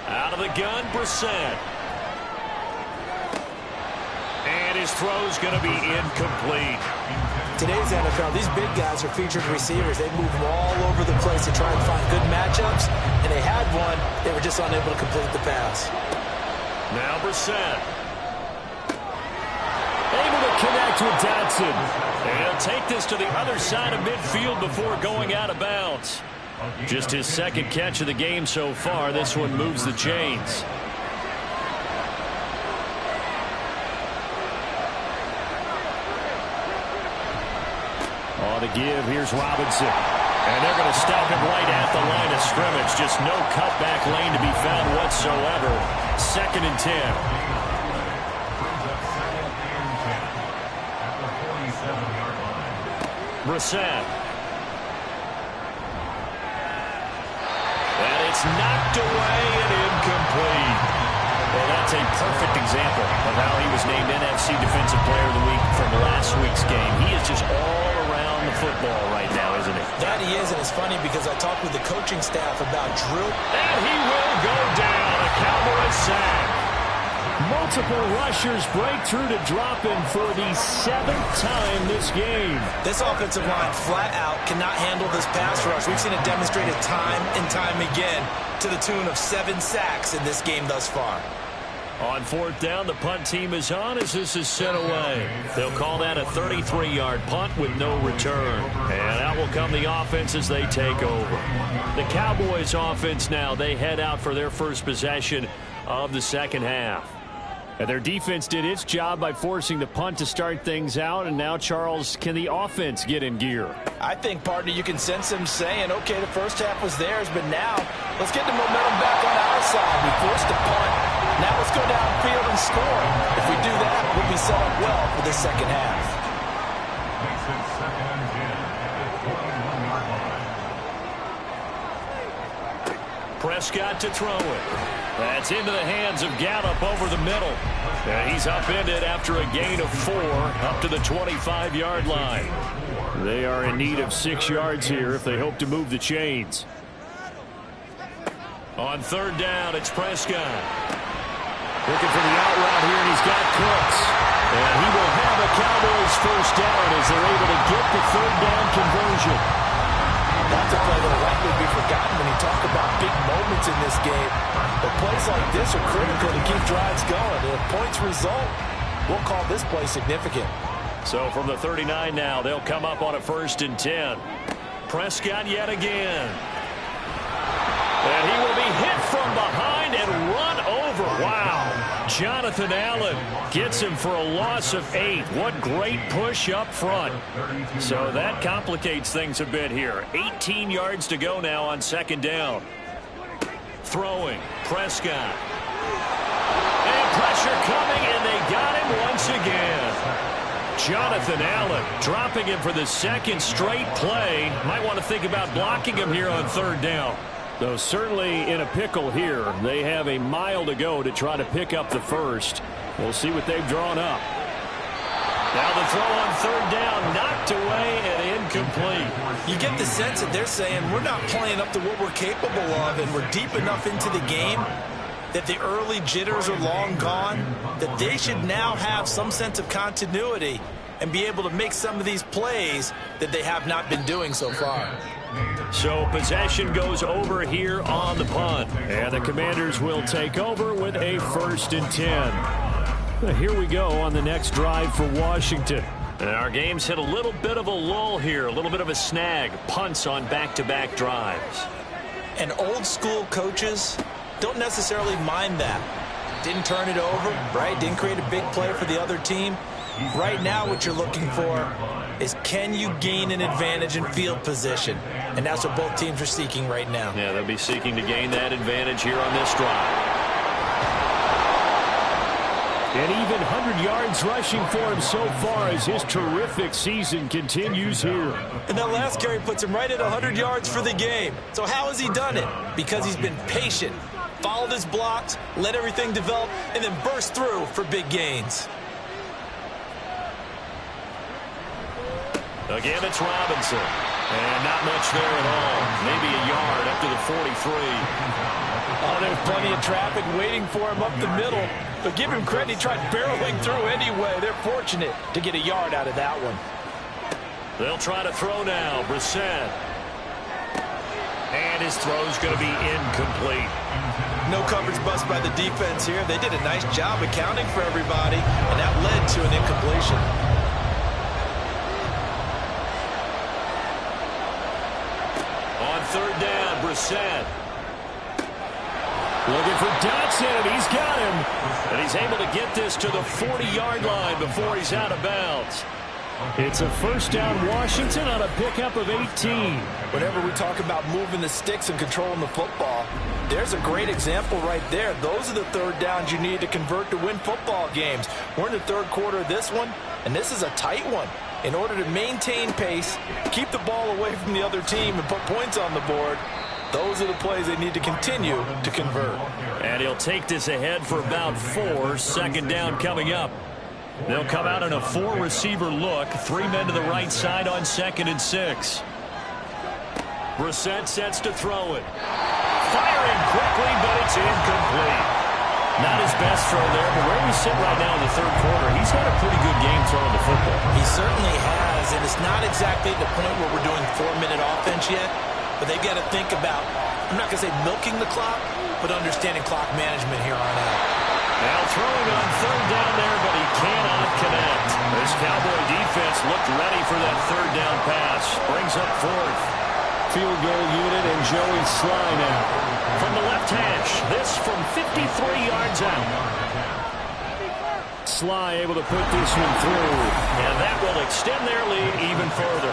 Out of the gun, Brissett. And his throw's going to be incomplete. Today's NFL, these big guys are featured receivers. They move all over the place to try and find good matchups, and they had one. They were just unable to complete the pass. Now Brissett. Able to connect with Dotson. And he'll take this to the other side of midfield before going out of bounds. Just his second catch of the game so far. This one moves the chains. On the give, here's Robinson. And they're going to stop him right at the line of scrimmage. Just no cutback lane to be found whatsoever. 2nd and 10. Brissett. And it's knocked away and incomplete. Well, that's a perfect example of how he was named NFC Defensive Player of the Week from last week's game. He is just all around the football right now, isn't he? That he is, and it's funny because I talked with the coaching staff about drill. And he will go down. A Cowboys sack. Multiple rushers break through to drop him for the 7th time this game. This offensive line flat out cannot handle this pass rush. We've seen it demonstrated time and time again to the tune of 7 sacks in this game thus far. On 4th down, the punt team is on as this is sent away. They'll call that a 33-yard punt with no return. And out will come the offense as they take over. The Cowboys offense now, they head out for their first possession of the second half. And their defense did its job by forcing the punt to start things out. And now, Charles, can the offense get in gear? I think, partner, you can sense them saying, okay, the first half was theirs, but now let's get the momentum back on our side. We forced the punt. Now let's go downfield and score. If we do that, we'll be set up well for the second half. Makes it 2nd and 10 at the 21-yard line. Prescott to throw it. That's into the hands of Gallup over the middle. And he's upended after a gain of 4 up to the 25-yard line. They are in need of 6 yards here if they hope to move the chains. On 3rd down, it's Prescott. Looking for the out route here, and he's got Cooks. And he will have a Cowboys first down as they're able to get the 3rd down conversion. That's a play that will likely be forgotten when you talk about big moments in this game. But plays like this are critical to keep drives going. And if points result, we'll call this play significant. So from the 39 now, they'll come up on a 1st and 10. Prescott yet again. And he will be hit from behind and run over. Wow. Jonathan Allen gets him for a loss of 8. What great push up front. So that complicates things a bit here. 18 yards to go now on 2nd down. Throwing. Prescott. And pressure coming, and they got him once again. Jonathan Allen dropping him for the 2nd straight play. Might want to think about blocking him here on 3rd down. Though certainly in a pickle here. They have a mile to go to try to pick up the first. We'll see what they've drawn up. Now the throw on 3rd down, knocked away and incomplete. You get the sense that they're saying we're not playing up to what we're capable of, and we're deep enough into the game that the early jitters are long gone, that they should now have some sense of continuity and be able to make some of these plays that they have not been doing so far. So possession goes over here on the punt. And the Commanders will take over with a 1st and 10. Here we go on the next drive for Washington. And our game's hit a little bit of a lull here, a little bit of a snag. Punts on back-to-back drives. And old school coaches don't necessarily mind that. Didn't turn it over, right? Didn't create a big play for the other team. Right now what you're looking for is can you gain an advantage in field position? And that's what both teams are seeking right now. Yeah, they'll be seeking to gain that advantage here on this drive. And even 100 yards rushing for him so far as his terrific season continues here. And that last carry puts him right at 100 yards for the game. So how has he done it? Because he's been patient, followed his blocks, let everything develop, and then burst through for big gains. Again, it's Robinson. And not much there at all. Maybe a yard up to the 43. Oh, there's plenty of traffic waiting for him up the middle. But give him credit, he tried barreling through anyway. They're fortunate to get a yard out of that one. They'll try to throw now. Brissett. And his throw's going to be incomplete. No coverage bust by the defense here. They did a nice job accounting for everybody, and that led to an incompletion. On third down, Brissett. Looking for Dotson, and he's got him. And he's able to get this to the 40-yard line before he's out of bounds. It's a first down, Washington, on a pickup of 18. Whenever we talk about moving the sticks and controlling the football, there's a great example right there. Those are the third downs you need to convert to win football games. We're in the third quarter of this one, and this is a tight one. In order to maintain pace, keep the ball away from the other team, and put points on the board, those are the plays they need to continue to convert. And he'll take this ahead for about 4. Second down coming up. They'll come out in a 4-receiver look. 3 men to the right side on 2nd and 6. Brissett sets to throw it. Firing quickly, but it's incomplete. Not his best throw there, but where we sit right now in the third quarter, he's had a pretty good game throwing the football. He certainly has, and it's not exactly the point where we're doing 4-minute offense yet, but they've got to think about, I'm not going to say milking the clock, but understanding clock management here on out. Now throwing on third down there, but he cannot connect. This Cowboy defense looked ready for that third down pass. Brings up 4th. Field goal unit and Joey Sly now. From the left hash, this from 53 yards out. Sly able to put this one through. And that will extend their lead even further.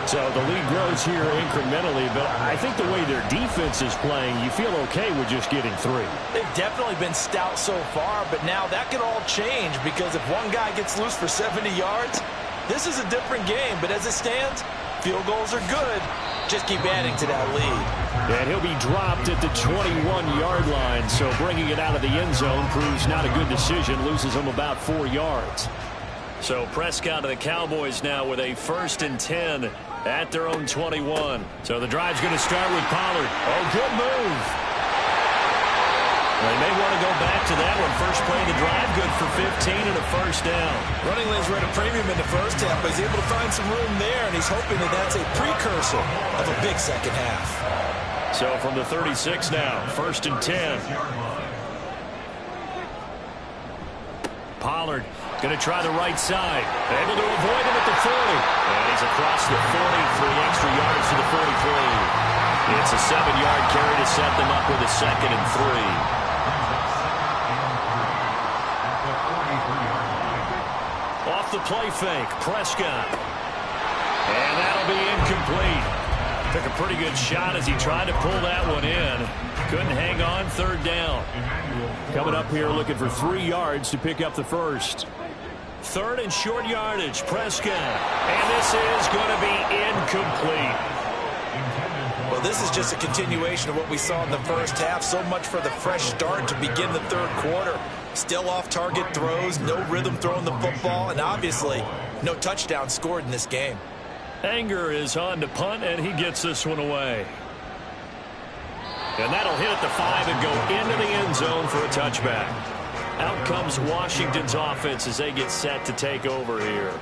So the lead grows here incrementally, but I think the way their defense is playing, you feel okay with just getting 3. They've definitely been stout so far, but now that could all change because if one guy gets loose for 70 yards, this is a different game. But as it stands, field goals are good. Just keep adding to that lead. And he'll be dropped at the 21-yard line, so bringing it out of the end zone proves not a good decision, loses him about 4 yards. So Prescott of the Cowboys now with a 1st and 10 at their own 21. So the drive's going to start with Pollard. Oh, good move. They may want to go back to that one. First play of the drive, good for 15 and a first down. Running lanes were at a premium in the first half, but he's able to find some room there, and he's hoping that that's a precursor of a big second half. So from the 36 now, 1st and 10. Pollard going to try the right side. Able to avoid him at the 40. And he's across the 40, 3 extra yards to the 43. It's a 7-yard carry to set them up with a 2nd and 3. Off the play fake, Prescott. And that'll be incomplete. Took a pretty good shot as he tried to pull that one in. Couldn't hang on, 3rd down. Coming up here looking for 3 yards to pick up the first. 3rd and short yardage, Prescott. And this is going to be incomplete. Well, this is just a continuation of what we saw in the first half. So much for the fresh start to begin the third quarter. Still off-target throws, no rhythm throwing the football, and obviously no touchdown scored in this game. Anger is on to punt, and he gets this one away. And that'll hit at the 5 and go into the end zone for a touchback. Out comes Washington's offense as they get set to take over here.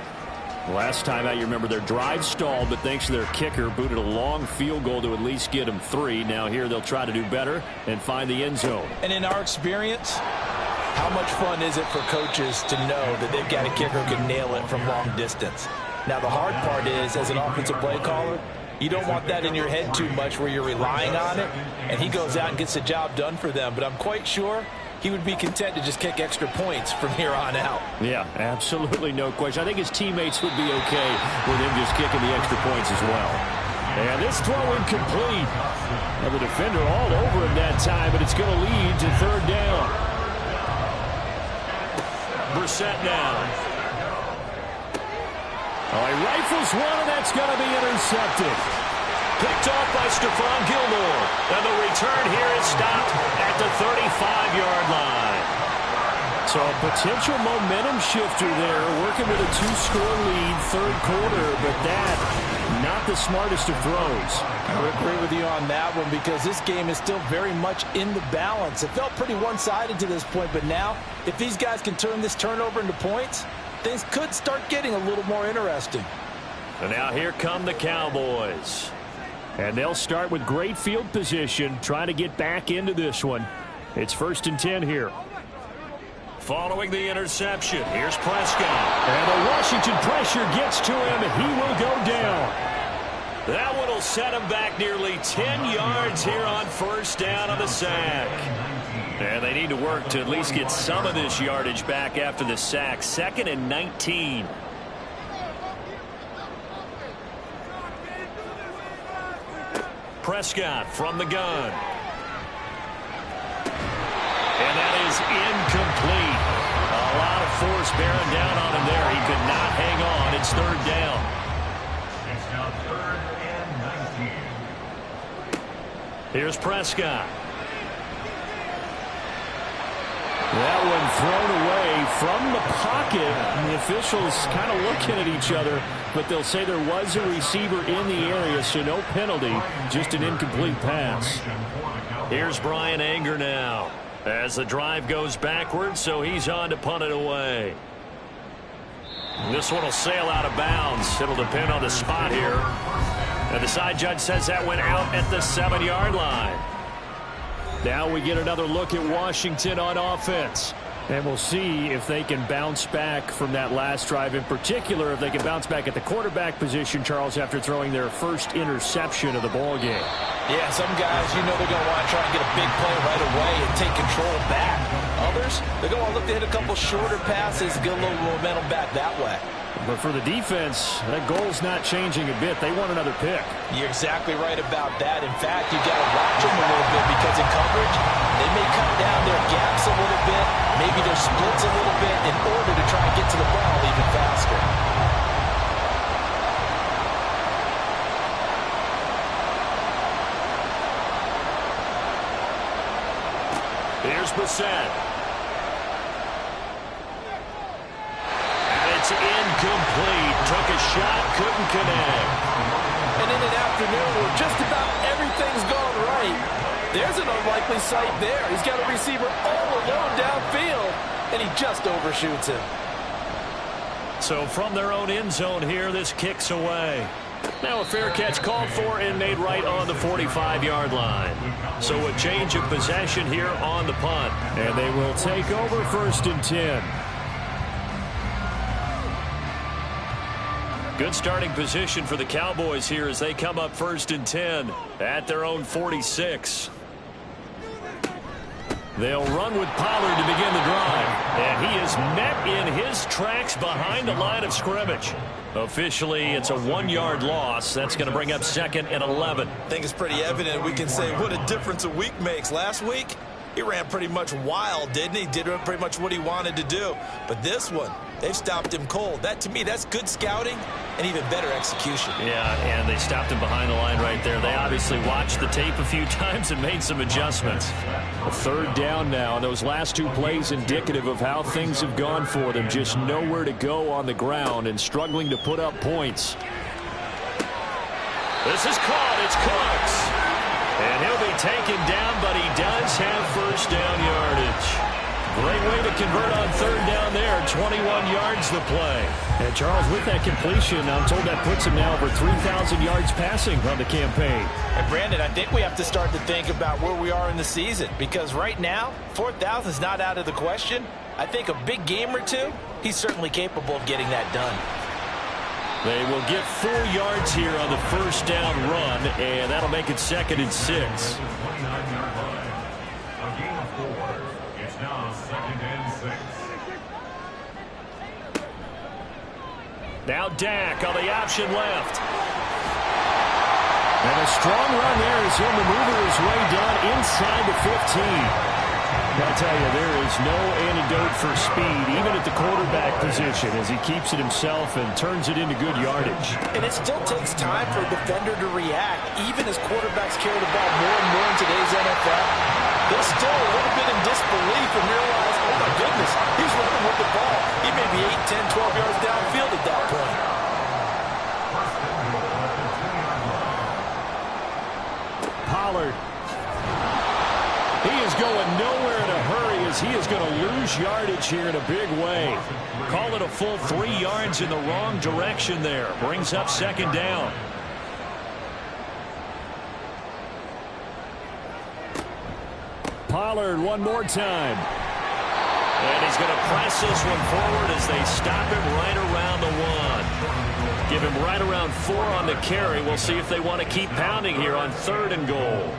Last time out, you remember their drive stalled, but thanks to their kicker, booted a long field goal to at least get them 3. Now here they'll try to do better and find the end zone. And in our experience, how much fun is it for coaches to know that they've got a kicker who can nail it from long distance? Now the hard part is, as an offensive play caller, you don't want that in your head too much where you're relying on it, and he goes out and gets the job done for them. But I'm quite sure he would be content to just kick extra points from here on out. Yeah, absolutely no question. I think his teammates would be okay with him just kicking the extra points as well. And this throw incomplete. And the defender all over him that time, but it's going to lead to 3rd down. Brissett now. Oh, he rifles one, and that's going to be intercepted. Picked off by Stephon Gilmore. And the return here is stopped at the 35-yard line. So a potential momentum shifter there, working with a 2-score lead, third quarter, but that, not the smartest of throws. I would agree with you on that one because this game is still very much in the balance. It felt pretty one-sided to this point, but now, if these guys can turn this turnover into points, things could start getting a little more interesting. And now here come the Cowboys. And they'll start with great field position, trying to get back into this one. It's 1st and 10 here. Following the interception, here's Prescott. And the Washington pressure gets to him. He will go down. That one will set him back nearly 10 yards here on 1st down on the sack. And they need to work to at least get some of this yardage back after the sack. 2nd and 19. Prescott from the gun. And that is incomplete. A lot of force bearing down on him there. He could not hang on. It's 3rd down. It's now 3rd and 19. Here's Prescott. That one thrown away from the pocket. And the officials kind of looking at each other, but they'll say there was a receiver in the area, so no penalty, just an incomplete pass. Here's Brian Anger now as the drive goes backwards, so he's on to punt it away. This one will sail out of bounds. It'll depend on the spot here. And the side judge says that went out at the 7-yard line. Now we get another look at Washington on offense. And we'll see if they can bounce back from that last drive. In particular, if they can bounce back at the quarterback position, Charles, after throwing their first interception of the ball game. Yeah, some guys, you know they're going to want to try and get a big play right away and take control back. Others, they're going to look to hit a couple shorter passes, get a little momentum back that way. But for the defense, that goal's not changing a bit. They want another pick. You're exactly right about that. In fact, you got to watch them a little bit because in coverage, they may cut down their gaps a little bit, maybe their splits a little bit in order to try and get to the ball even faster. Here's Brissett. It's incomplete. Took a shot, couldn't connect. And in an afternoon where just about everything's gone right, there's an unlikely sight there. He's got a receiver all alone downfield, and he just overshoots him. So from their own end zone here, this kicks away. Now a fair catch called for and made right on the 45-yard line. So a change of possession here on the punt. And they will take over 1st and 10. Good starting position for the Cowboys here as they come up 1st and 10 at their own 46. They'll run with Pollard to begin the drive. And he is met in his tracks behind the line of scrimmage. Officially, it's a 1-yard loss. That's going to bring up 2nd and 11. I think it's pretty evident. We can say what a difference a week makes. Last week, he ran pretty much wild, didn't he? Did pretty much what he wanted to do. But this one, they've stopped him cold. That, to me, that's good scouting and even better execution. Yeah, and they stopped him behind the line right there. They obviously watched the tape a few times and made some adjustments. A 3rd down now. Those last 2 plays indicative of how things have gone for them. Just nowhere to go on the ground and struggling to put up points. This is caught. It's Cooks. And he'll be taken down, but he does have 1st down yardage. Great way to convert on 3rd down there. 21 yards the play. And Charles, with that completion, I'm told that puts him now over 3,000 yards passing on the campaign. And Brandon, I think we have to start to think about where we are in the season, because right now, 4,000 is not out of the question. I think a big game or two, he's certainly capable of getting that done. They will get 4 yards here on the 1st down run, and that'll make it 2nd and 6. A gain of 4. It's now 2nd and 6. Now Dak on the option left. And a strong run there as he'll maneuver his way down inside the 15. I tell you, there is no antidote for speed, even at the quarterback position, as he keeps it himself and turns it into good yardage. And it still takes time for a defender to react, even as quarterbacks carry the ball more and more in today's NFL. They're still a little bit in disbelief and realize, oh my goodness, he's running with the ball. He may be 8, 10, 12 yards downfield at that point. Pollard. He is going nowhere in a hurry as he is going to lose yardage here in a big way. Call it a full 3 yards in the wrong direction there. Brings up 2nd down. Punt Pollard one more time. And he's going to press this one forward as they stop him right around the 1. Give him right around 4 on the carry. We'll see if they want to keep pounding here on 3rd and goal.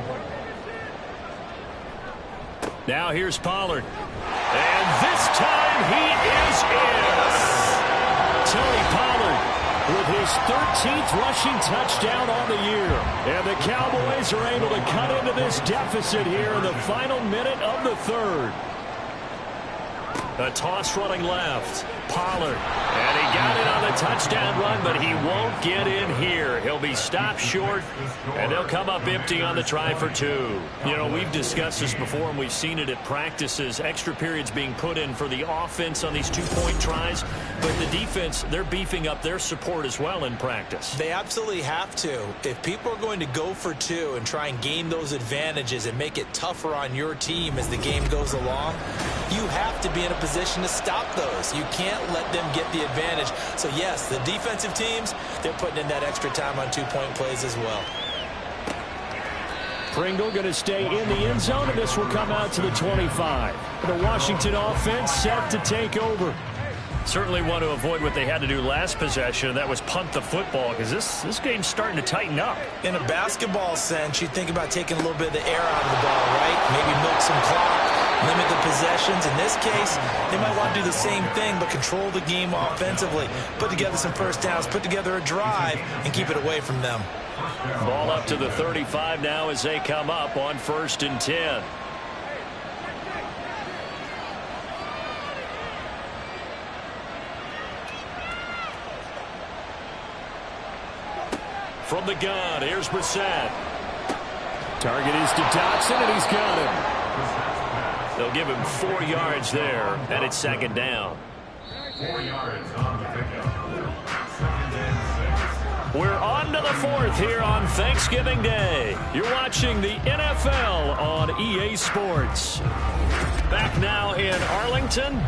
Now here's Pollard. And this time he is in. Tony Pollard with his 13th rushing touchdown on the year. And the Cowboys are able to cut into this deficit here in the final minute of the 3rd. A toss running left. Pollard. And he got it on the touchdown run, but he won't get in here. He'll be stopped short, and they'll come up empty on the try for 2. You know, we've discussed this before, and we've seen it at practices. Extra periods being put in for the offense on these 2-point tries. But the defense, they're beefing up their support as well in practice. They absolutely have to. If people are going to go for 2 and try and gain those advantages and make it tougher on your team as the game goes along, you have to be in a position to stop those. You can't let them get the advantage. So, yes, the defensive teams, they're putting in that extra time on 2-point plays as well. Pringle going to stay in the end zone, and this will come out to the 25. The Washington offense set to take over. Certainly want to avoid what they had to do last possession, and that was punt the football, because this game's starting to tighten up. In a basketball sense, you think about taking a little bit of the air out of the ball, right? Maybe milk some clock, limit the possessions. In this case, they might want to do the same thing, but control the game offensively, put together some first downs, put together a drive, and keep it away from them. Ball up to the 35 now as they come up on 1st and 10. From the gun, here's Brissett. Target is to Dotson, and he's got him. They'll give him 4 yards there, and it's 2nd down. 4 yards on the pickup. 2nd and 6. We're on to the 4th here on Thanksgiving Day. You're watching the NFL on EA Sports. Back now in Arlington.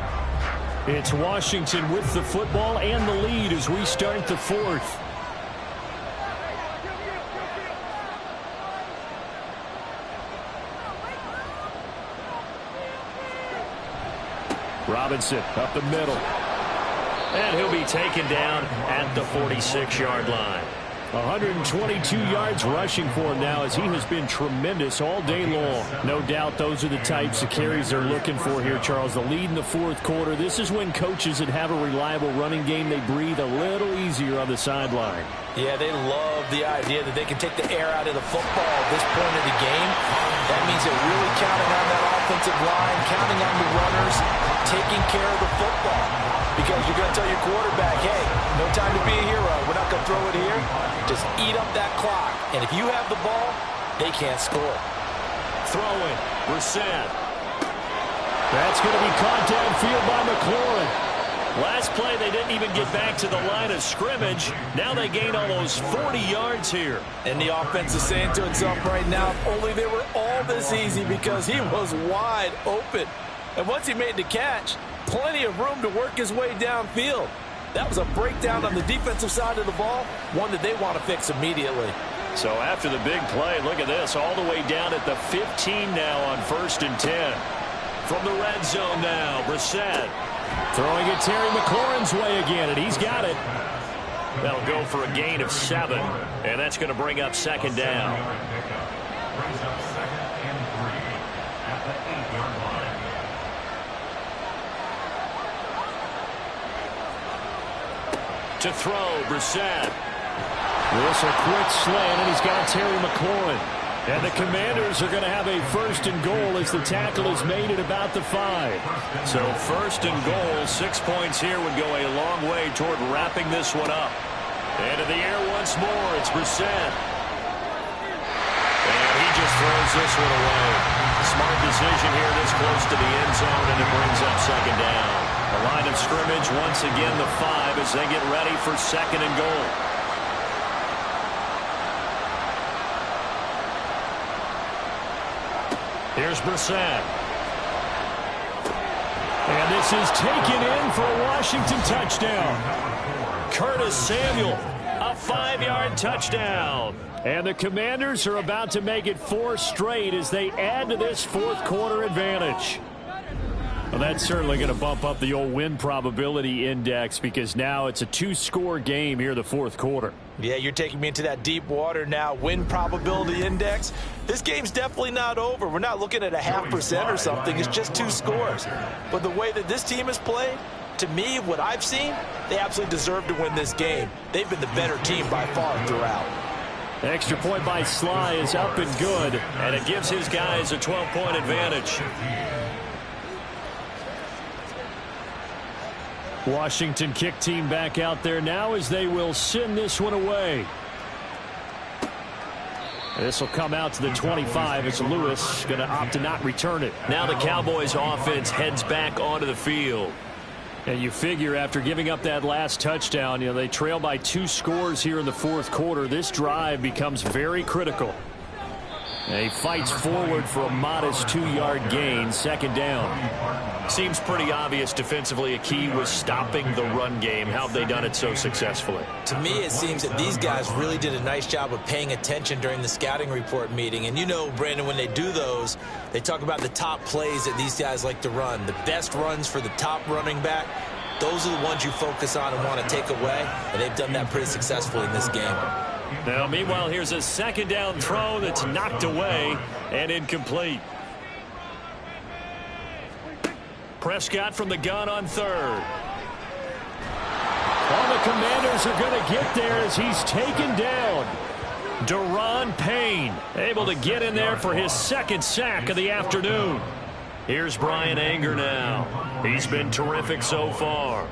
It's Washington with the football and the lead as we start the 4th. Robinson up the middle. And he'll be taken down at the 46-yard line. 122 yards rushing for him now as he has been tremendous all day long. No doubt those are the types of carries they're looking for here, Charles. The lead in the 4th quarter. This is when coaches that have a reliable running game, they breathe a little easier on the sideline. Yeah, they love the idea that they can take the air out of the football at this point of the game. That means they're really counting on that offensive line, counting on the runners, taking care of the football. Because you're going to tell your quarterback, hey, no time to be a hero. We're not going to throw it here. Just eat up that clock. And if you have the ball, they can't score. Throwing, Brissett. That's going to be caught downfield by McLaurin. Last play, they didn't even get back to the line of scrimmage. Now they gain almost 40 yards here. And the offense is saying to itself right now, if only they were all this easy, because he was wide open. And once he made the catch, plenty of room to work his way downfield. That was a breakdown on the defensive side of the ball, one that they want to fix immediately. So after the big play, look at this, all the way down at the 15 now on 1st and 10. From the red zone now, Brissett. Throwing it Terry McLaurin's way again, and he's got it. That'll go for a gain of 7, and that's going to bring up 2nd down. Brings up 2nd and 3 at the 8-yard line. To throw, Brissett. This a quick slant, and he's got Terry McLaurin. And the Commanders are going to have a 1st and goal as the tackle is made at about the 5. So 1st and goal, 6 points here would go a long way toward wrapping this one up. And in the air once more, it's Brissett. And he just throws this one away. Smart decision here this close to the end zone, and it brings up 2nd down. The line of scrimmage, once again the 5 as they get ready for 2nd and goal. Here's Brissett. And this is taken in for a Washington touchdown. Curtis Samuel, a 25-yard touchdown. And the Commanders are about to make it 4 straight as they add to this fourth quarter advantage. Well, that's certainly going to bump up the old win probability index because now it's a 2-score game here in the fourth quarter. Yeah, you're taking me into that deep water now. Win probability index. This game's definitely not over. We're not looking at a 0.5% or something. It's just 2 scores. But the way that this team has played, to me, what I've seen, they absolutely deserve to win this game. They've been the better team by far throughout. The extra point by Sly is up and good. And it gives his guys a 12-point advantage. Washington kick team back out there now as they will send this one away. This will come out to the 25 as Lewis going to opt to not return it. Now the Cowboys offense heads back onto the field. And you figure after giving up that last touchdown, they trail by 2 scores here in the fourth quarter. This drive becomes very critical. And he fights forward for a modest 2-yard gain, second down. Seems pretty obvious defensively a key was stopping the run game. How have they done it so successfully? To me, it seems that these guys really did a nice job of paying attention during the scouting report meeting. And you know, Brandon, when they do those, they talk about the top plays that these guys like to run. The best runs for the top running back, those are the ones you focus on and want to take away. And they've done that pretty successfully in this game. Now, meanwhile, here's a second down throw that's knocked away and incomplete. Prescott from the gun on third. All the Commanders are going to get there as he's taken down. Daron Payne able to get in there for his second sack of the afternoon. Here's Brian Anger now. He's been terrific so far.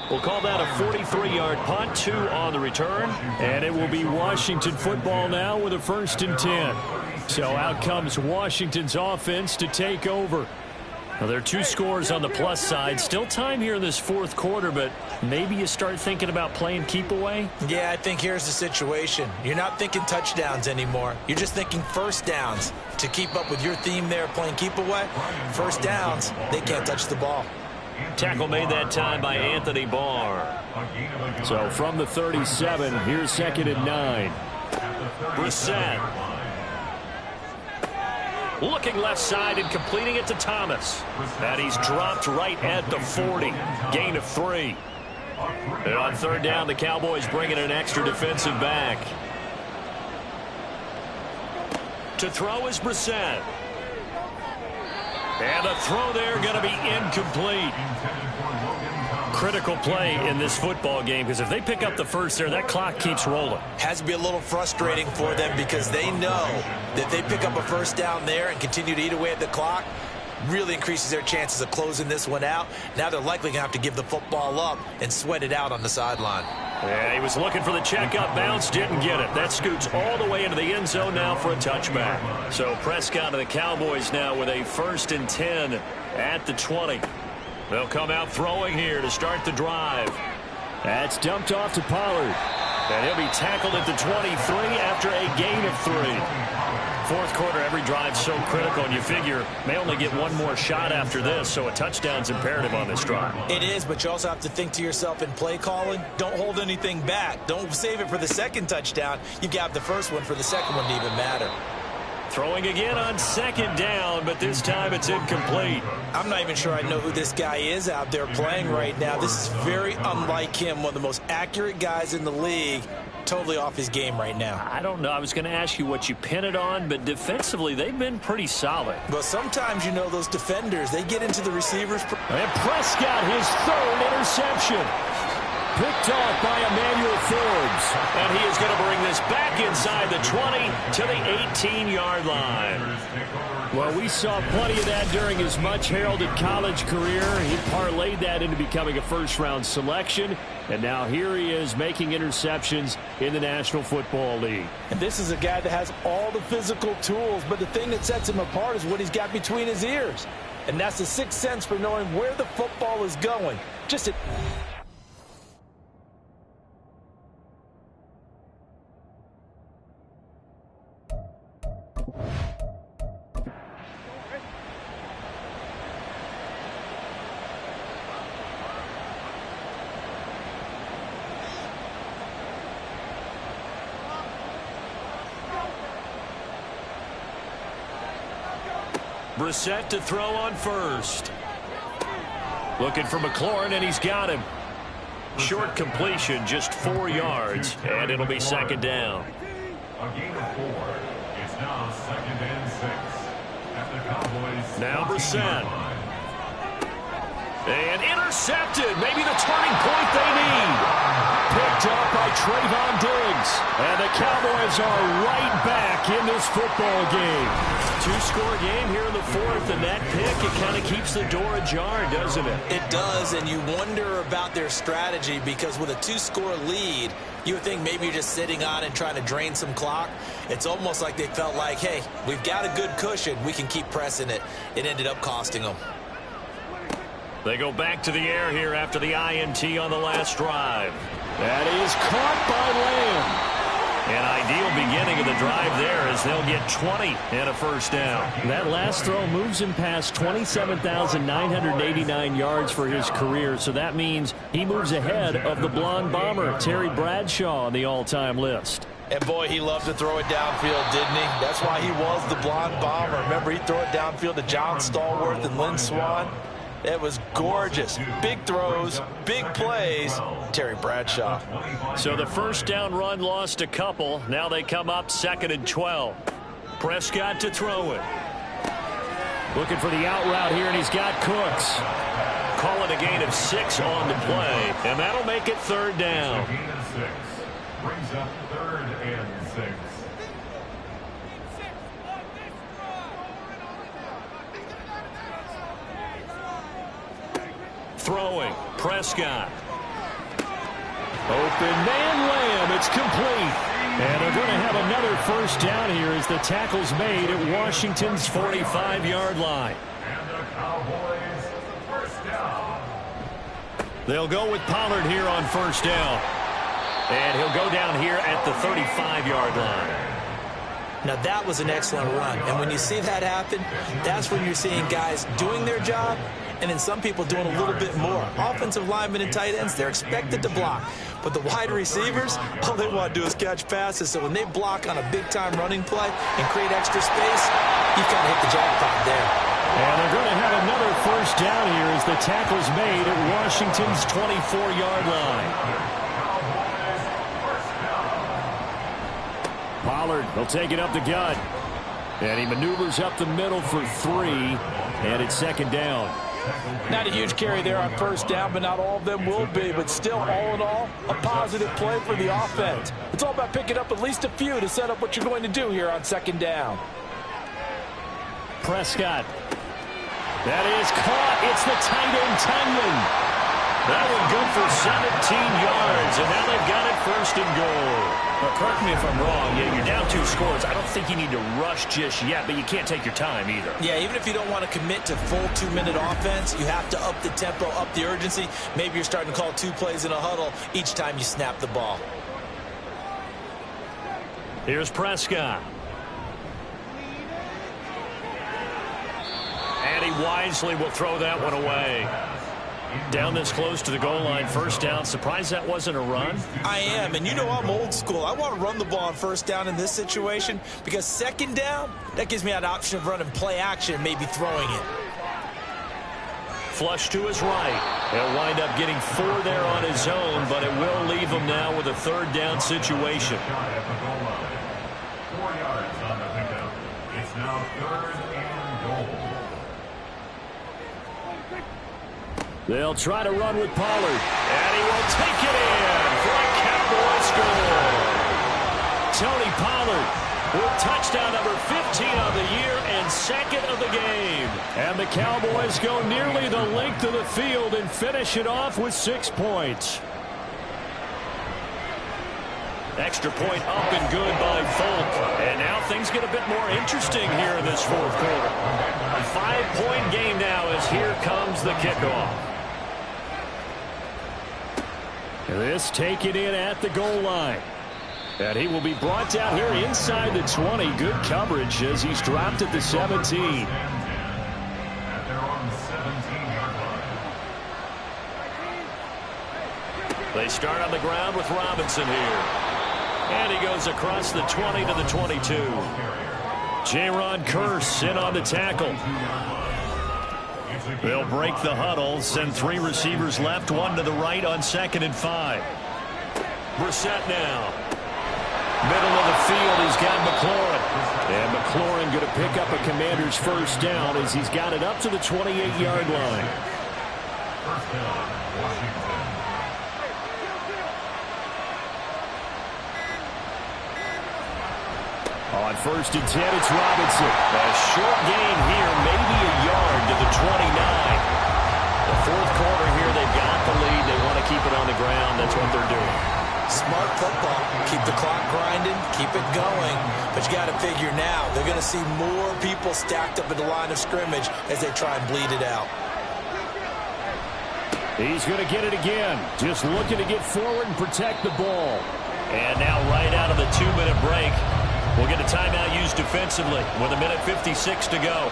We'll call that a 43-yard punt, 2 on the return. And it will be Washington football now with a 1st and 10. So out comes Washington's offense to take over. Now, there are 2 scores on the plus side. Still time here in this fourth quarter, but maybe you start thinking about playing keep away? Yeah, I think here's the situation. You're not thinking touchdowns anymore. You're just thinking first downs. To keep up with your theme there, playing keep away, first downs, they can't touch the ball. Tackle made that time by Anthony Barr. So from the 37, here's 2nd and 9. Brissett. Looking left side and completing it to Thomas. And he's dropped right at the 40. Gain of 3. And on third down, the Cowboys bringing an extra defensive back. To throw is Brissett. And the throw there going to be incomplete. Critical play in this football game because if they pick up the first there, that clock keeps rolling. Has to be a little frustrating for them because they know that they pick up a first down there and continue to eat away at the clock, really increases their chances of closing this one out. Now they're likely going to have to give the football up and sweat it out on the sideline. Yeah, he was looking for the checkup bounce, didn't get it. That scoots all the way into the end zone now for a touchback. So Prescott and the Cowboys now with a 1st and 10 at the 20. They'll come out throwing here to start the drive. That's dumped off to Pollard. And he'll be tackled at the 23 after a gain of 3. Fourth quarter, every drive's so critical, and you figure may only get one more shot after this, so a touchdown's imperative on this drive. It is, but you also have to think to yourself in play calling, don't hold anything back. Don't save it for the second touchdown. You've got the first one for the second one to even matter. Throwing again on second down, but this time it's incomplete. I'm not even sure I know who this guy is out there playing right now. This is very unlike him, one of the most accurate guys in the league. Totally off his game right now. I don't know. I was going to ask you what you pin it on, but defensively they've been pretty solid. But sometimes, you know, those defenders, they get into the receivers. And Prescott, his 3rd interception. Picked off by Emmanuel Forbes. And he is going to bring this back inside the 20 to the 18-yard line. Well, we saw plenty of that during his much-heralded college career. He parlayed that into becoming a first-round selection. And now here he is making interceptions in the National Football League. And this is a guy that has all the physical tools, but the thing that sets him apart is what he's got between his ears. And that's the sixth sense for knowing where the football is going. Just Brissett to throw on first. Looking for McLaurin, and he's got him. Short completion, just 4 yards, and it'll be second down. A gain of 4. It's now 2nd and 6. At the Cowboys. Now Brissett. And intercepted. Maybe the turning point they need. Picked up by Trayvon Diggs. And the Cowboys are right back in this football game. 2-score game here in the 4th, and that pick, it kind of keeps the door ajar, doesn't it? It does, and you wonder about their strategy because with a 2-score lead, you would think maybe you're just sitting on and trying to drain some clock. It's almost like they felt like, hey, we've got a good cushion. We can keep pressing it. It ended up costing them. They go back to the air here after the INT on the last drive. That is caught by Lamb. An ideal beginning of the drive there as they'll get 20 and a first down. That last throw moves him past 27,989 yards for his career, so that means he moves ahead of the blonde bomber, Terry Bradshaw, on the all-time list. And boy, he loved to throw it downfield, didn't he? That's why he was the blonde bomber. Remember, he'd throw it downfield to John Stallworth and Lynn Swann. It was gorgeous. Big throws, big plays. Terry Bradshaw. So the first down run lost a couple. Now they come up 2nd and 12. Prescott to throw it. Looking for the out route here, and he's got Cooks. Call it a gain of 6 on the play, and that'll make it 3rd down. A gain of 6. Brings up 3rd and 6. Throwing, Prescott. Open man Lamb, it's complete. And they're going to have another first down here as the tackle's made at Washington's 45-yard line. And the Cowboys first down. They'll go with Pollard here on first down. And he'll go down here at the 35-yard line. Now, that was an excellent run. And when you see that happen, that's when you're seeing guys doing their job and then some people doing a little bit more. Offensive linemen and tight ends, they're expected to block. But the wide receivers, all they want to do is catch passes. So when they block on a big-time running play and create extra space, you've kind of hit the jackpot there. And they're going to have another first down here as the tackle's made at Washington's 24-yard line. Pollard will take it up the gut. And he maneuvers up the middle for 3. And it's 2nd down. Not a huge carry there on first down, but not all of them will be. But still, all in all, a positive play for the offense. It's all about picking up at least a few to set up what you're going to do here on 2nd down. Prescott. That is caught. It's the tight end, Tunyon. That one good for 17 yards, and now they've got it 1st and goal. Now, correct me if I'm wrong. Yeah, you're down 2 scores. I don't think you need to rush just yet, but you can't take your time either. Yeah, even if you don't want to commit to full 2-minute offense, you have to up the tempo, up the urgency. Maybe you're starting to call 2 plays in a huddle each time you snap the ball. Here's Prescott. And he wisely will throw that one away. Down this close to the goal line, first down. Surprised that wasn't a run? I am, and you know I'm old school. I want to run the ball on first down in this situation because 2nd down, that gives me an option of running play action and maybe throwing it. Flush to his right. He'll wind up getting 4 there on his own, but it will leave him now with a 3rd down situation. 4 yards on the pickup. It's now 3rd and goal. They'll try to run with Pollard. And he will take it in for a Cowboy score. Tony Pollard with touchdown number 15 of the year and 2nd of the game. And the Cowboys go nearly the length of the field and finish it off with 6 points. Extra point up and good by Folk. And now things get a bit more interesting here in this 4th quarter. A 5-point game now as here comes the kickoff. This taken in at the goal line. And he will be brought down here inside the 20. Good coverage as he's dropped at the 17. They start on the ground with Robinson here. And he goes across the 20 to the 22. Jaron Curse in on the tackle. They'll break the huddle, send 3 receivers left, 1 to the right on 2nd and 5. Brissett now. Middle of the field, he's got McLaurin. And McLaurin going to pick up a Commander's first down as he's got it up to the 28-yard line. First down, Washington. On 1st and 10, it's Robinson. A short gain here, maybe a yard to the 29. The 4th quarter here, they've got the lead. They want to keep it on the ground. That's what they're doing. Smart football. Keep the clock grinding, keep it going. But you got to figure now, they're going to see more people stacked up at the line of scrimmage as they try and bleed it out. He's going to get it again. Just looking to get forward and protect the ball. And now right out of the 2-minute break, we'll get a timeout used defensively with 1:56 to go.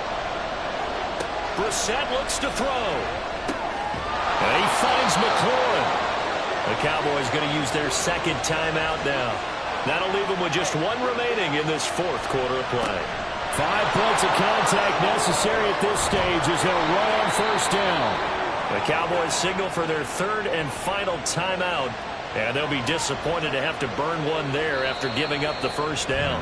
Brissett looks to throw. And he finds McLaurin. The Cowboys going to use their 2nd timeout now. That'll leave them with just 1 remaining in this 4th quarter of play. 5 points of contact necessary at this stage as they'll run on 1st down. The Cowboys signal for their 3rd and final timeout. And they'll be disappointed to have to burn one there after giving up the 1st down.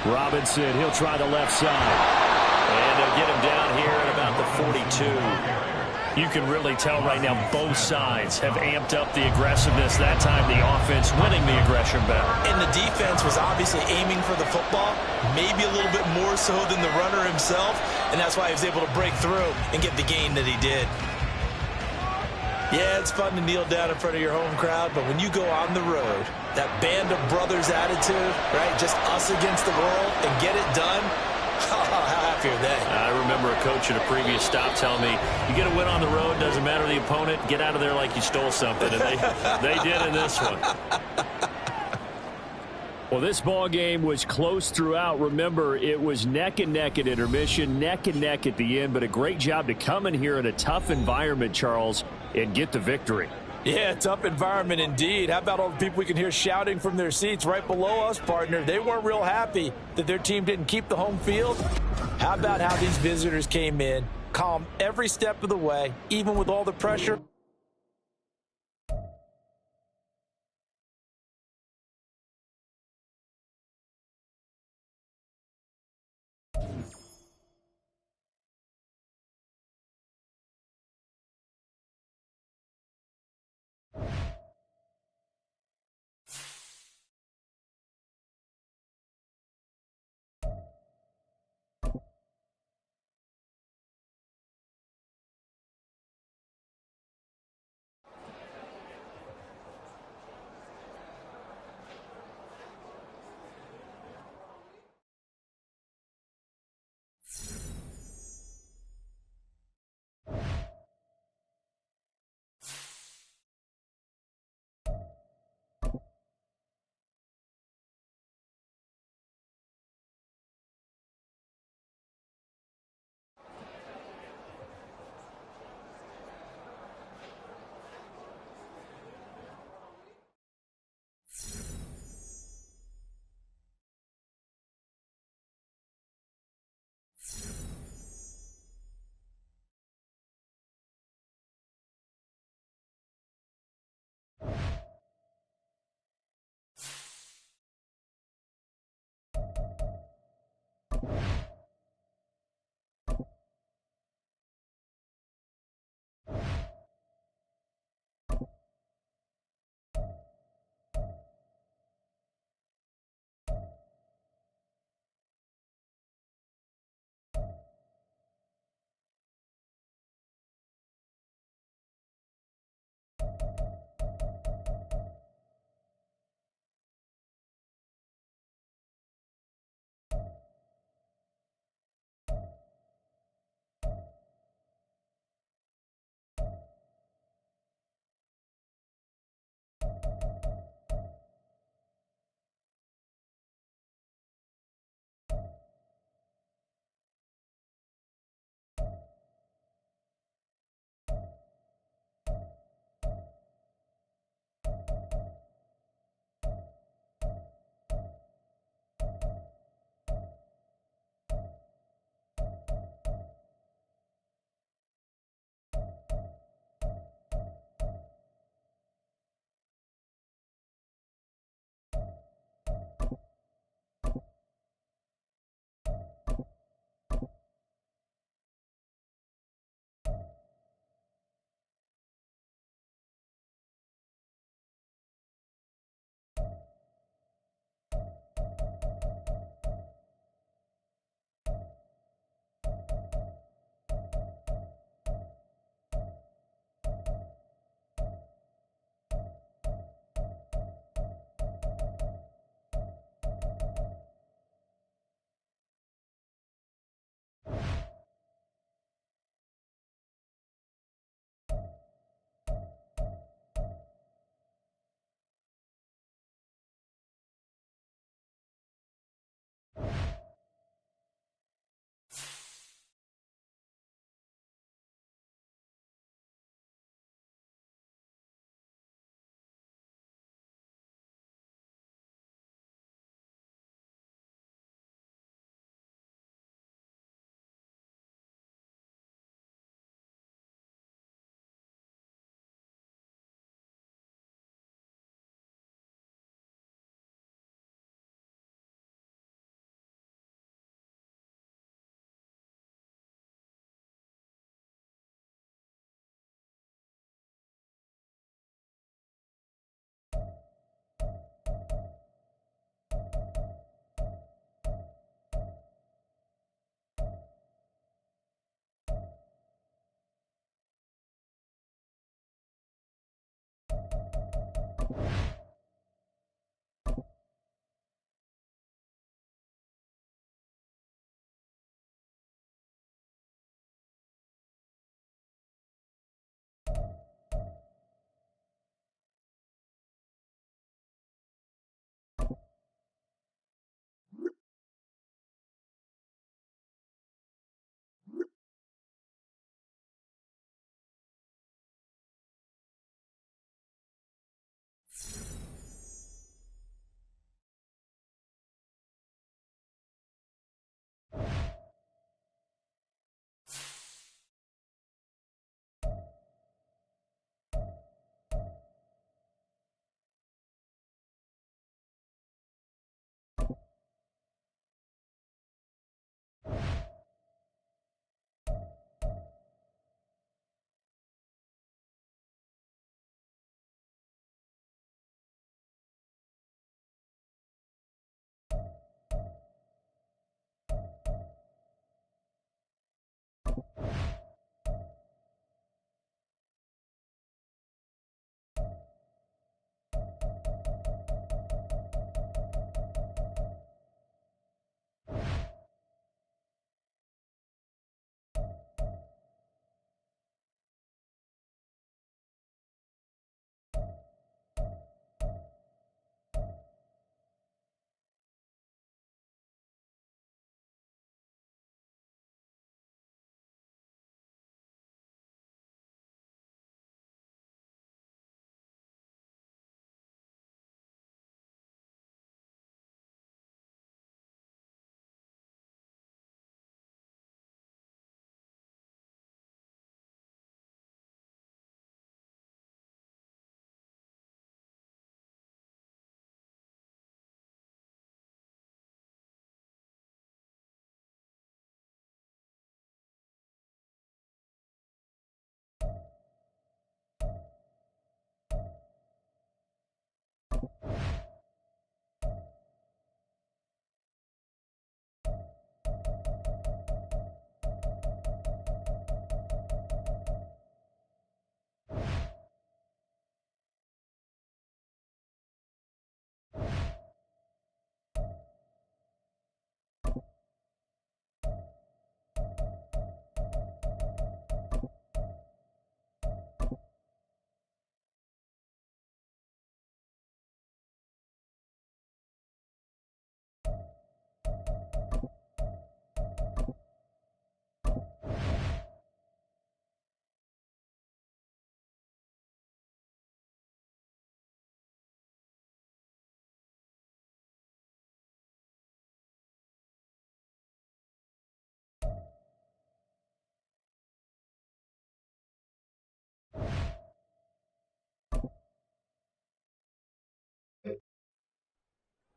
Robinson, he'll try the left side. And they'll get him down here at about the 42. You can really tell right now both sides have amped up the aggressiveness. That time the offense winning the aggression battle. And the defense was obviously aiming for the football, maybe a little bit more so than the runner himself, and that's why he was able to break through and get the gain that he did. Yeah, it's fun to kneel down in front of your home crowd, but when you go on the road, that band of brothers attitude, right, just us against the world, and get it done, how happy are they? I remember a coach at a previous stop telling me, you get a win on the road, doesn't matter the opponent, get out of there like you stole something. And they did in this one. Well, this ball game was close throughout. Remember, it was neck and neck at intermission, neck and neck at the end, but a great job to come in here in a tough environment, Charles, and get the victory. Yeah, tough environment indeed. How about all the people we can hear shouting from their seats right below us, partner? They weren't real happy that their team didn't keep the home field. How about how these visitors came in, calm every step of the way, even with all the pressure?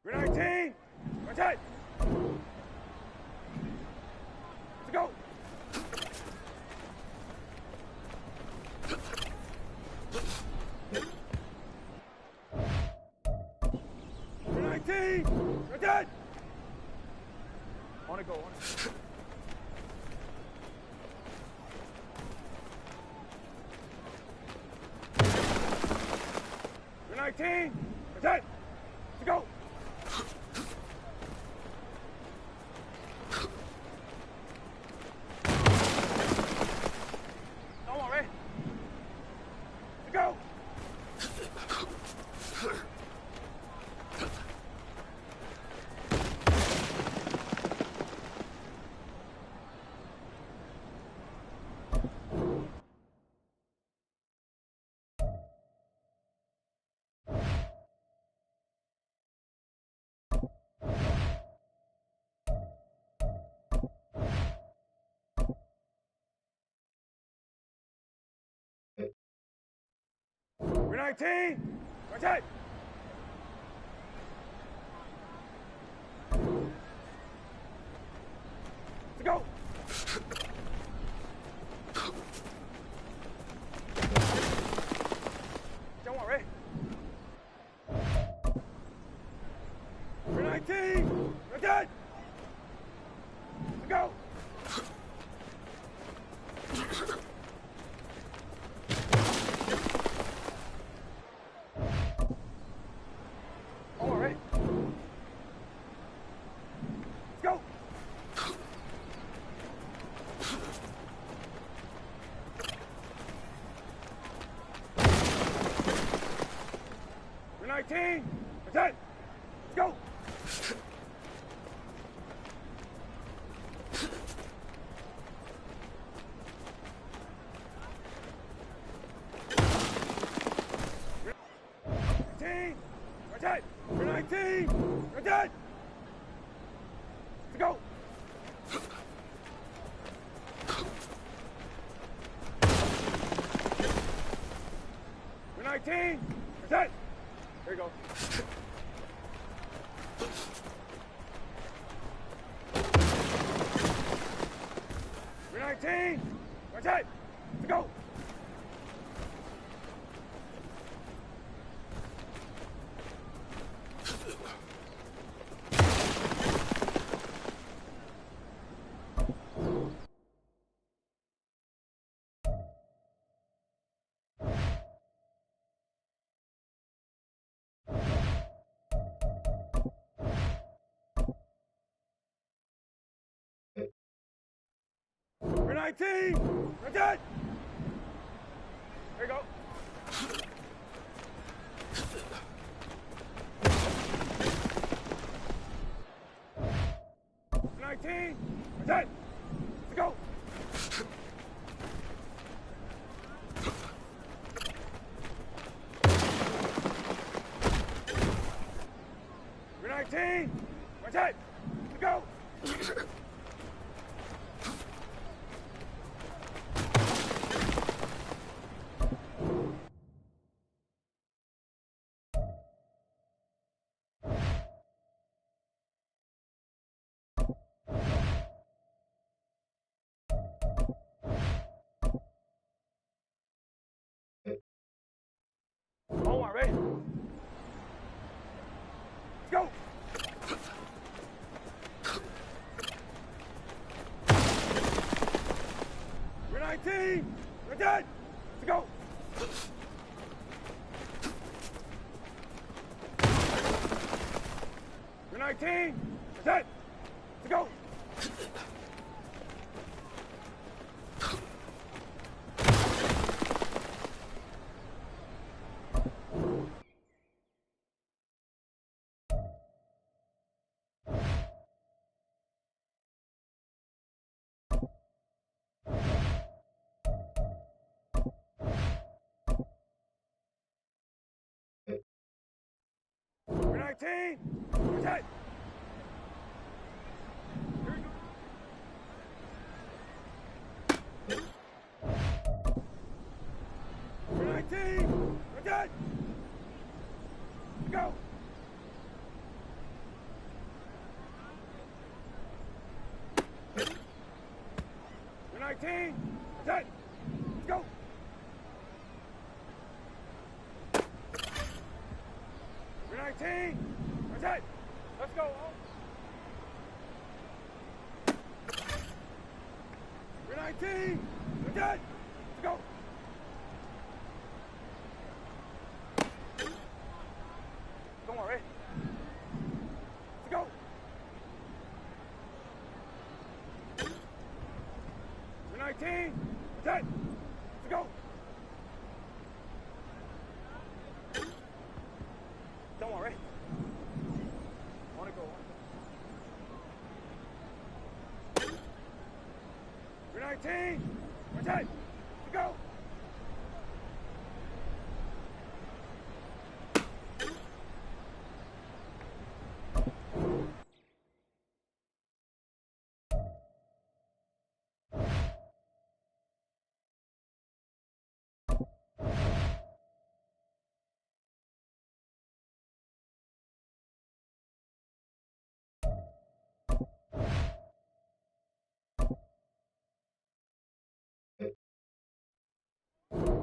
We're 19. Watch it. Let's go. We're 19. Watch it. On it, go. On it. We're 19. Watch it. Let's go. We're 19. Watch it. Let's go. Don't worry. We're 19. Watch it. Let's go. We're 19. That's it. Let's go. We're 19. That's it. Let's go. We're 19. That's it. There you go. We're 19. Watch it. Let's go. We're 19. That's it. There you go. We're 19. That's it. Let's go. We're 19. That's it. Let's go. Oh, I'm ready. Let's go. We're 19. We're dead. Let's go. We're 19. We're dead. Let's go. We're 19. We're dead. Here we go. We're 19. We're dead. Let's go. 19. Set. Let's go. You're 19. Set. Let's go. You're 19. Set. Let's go. Come on, Ray. Let's go. You're 19. Set. Let's go. Don't worry. Want to go. You're 19. Set. Let's go.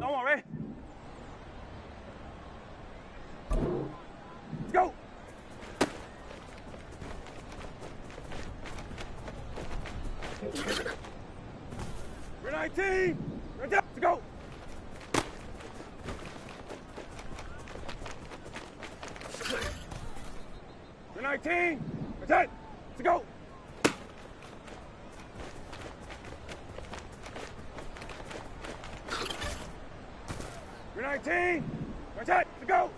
Don't worry. Let's go. You're 19. Let's go. You're 19. Let's go. You're 19. Let's go.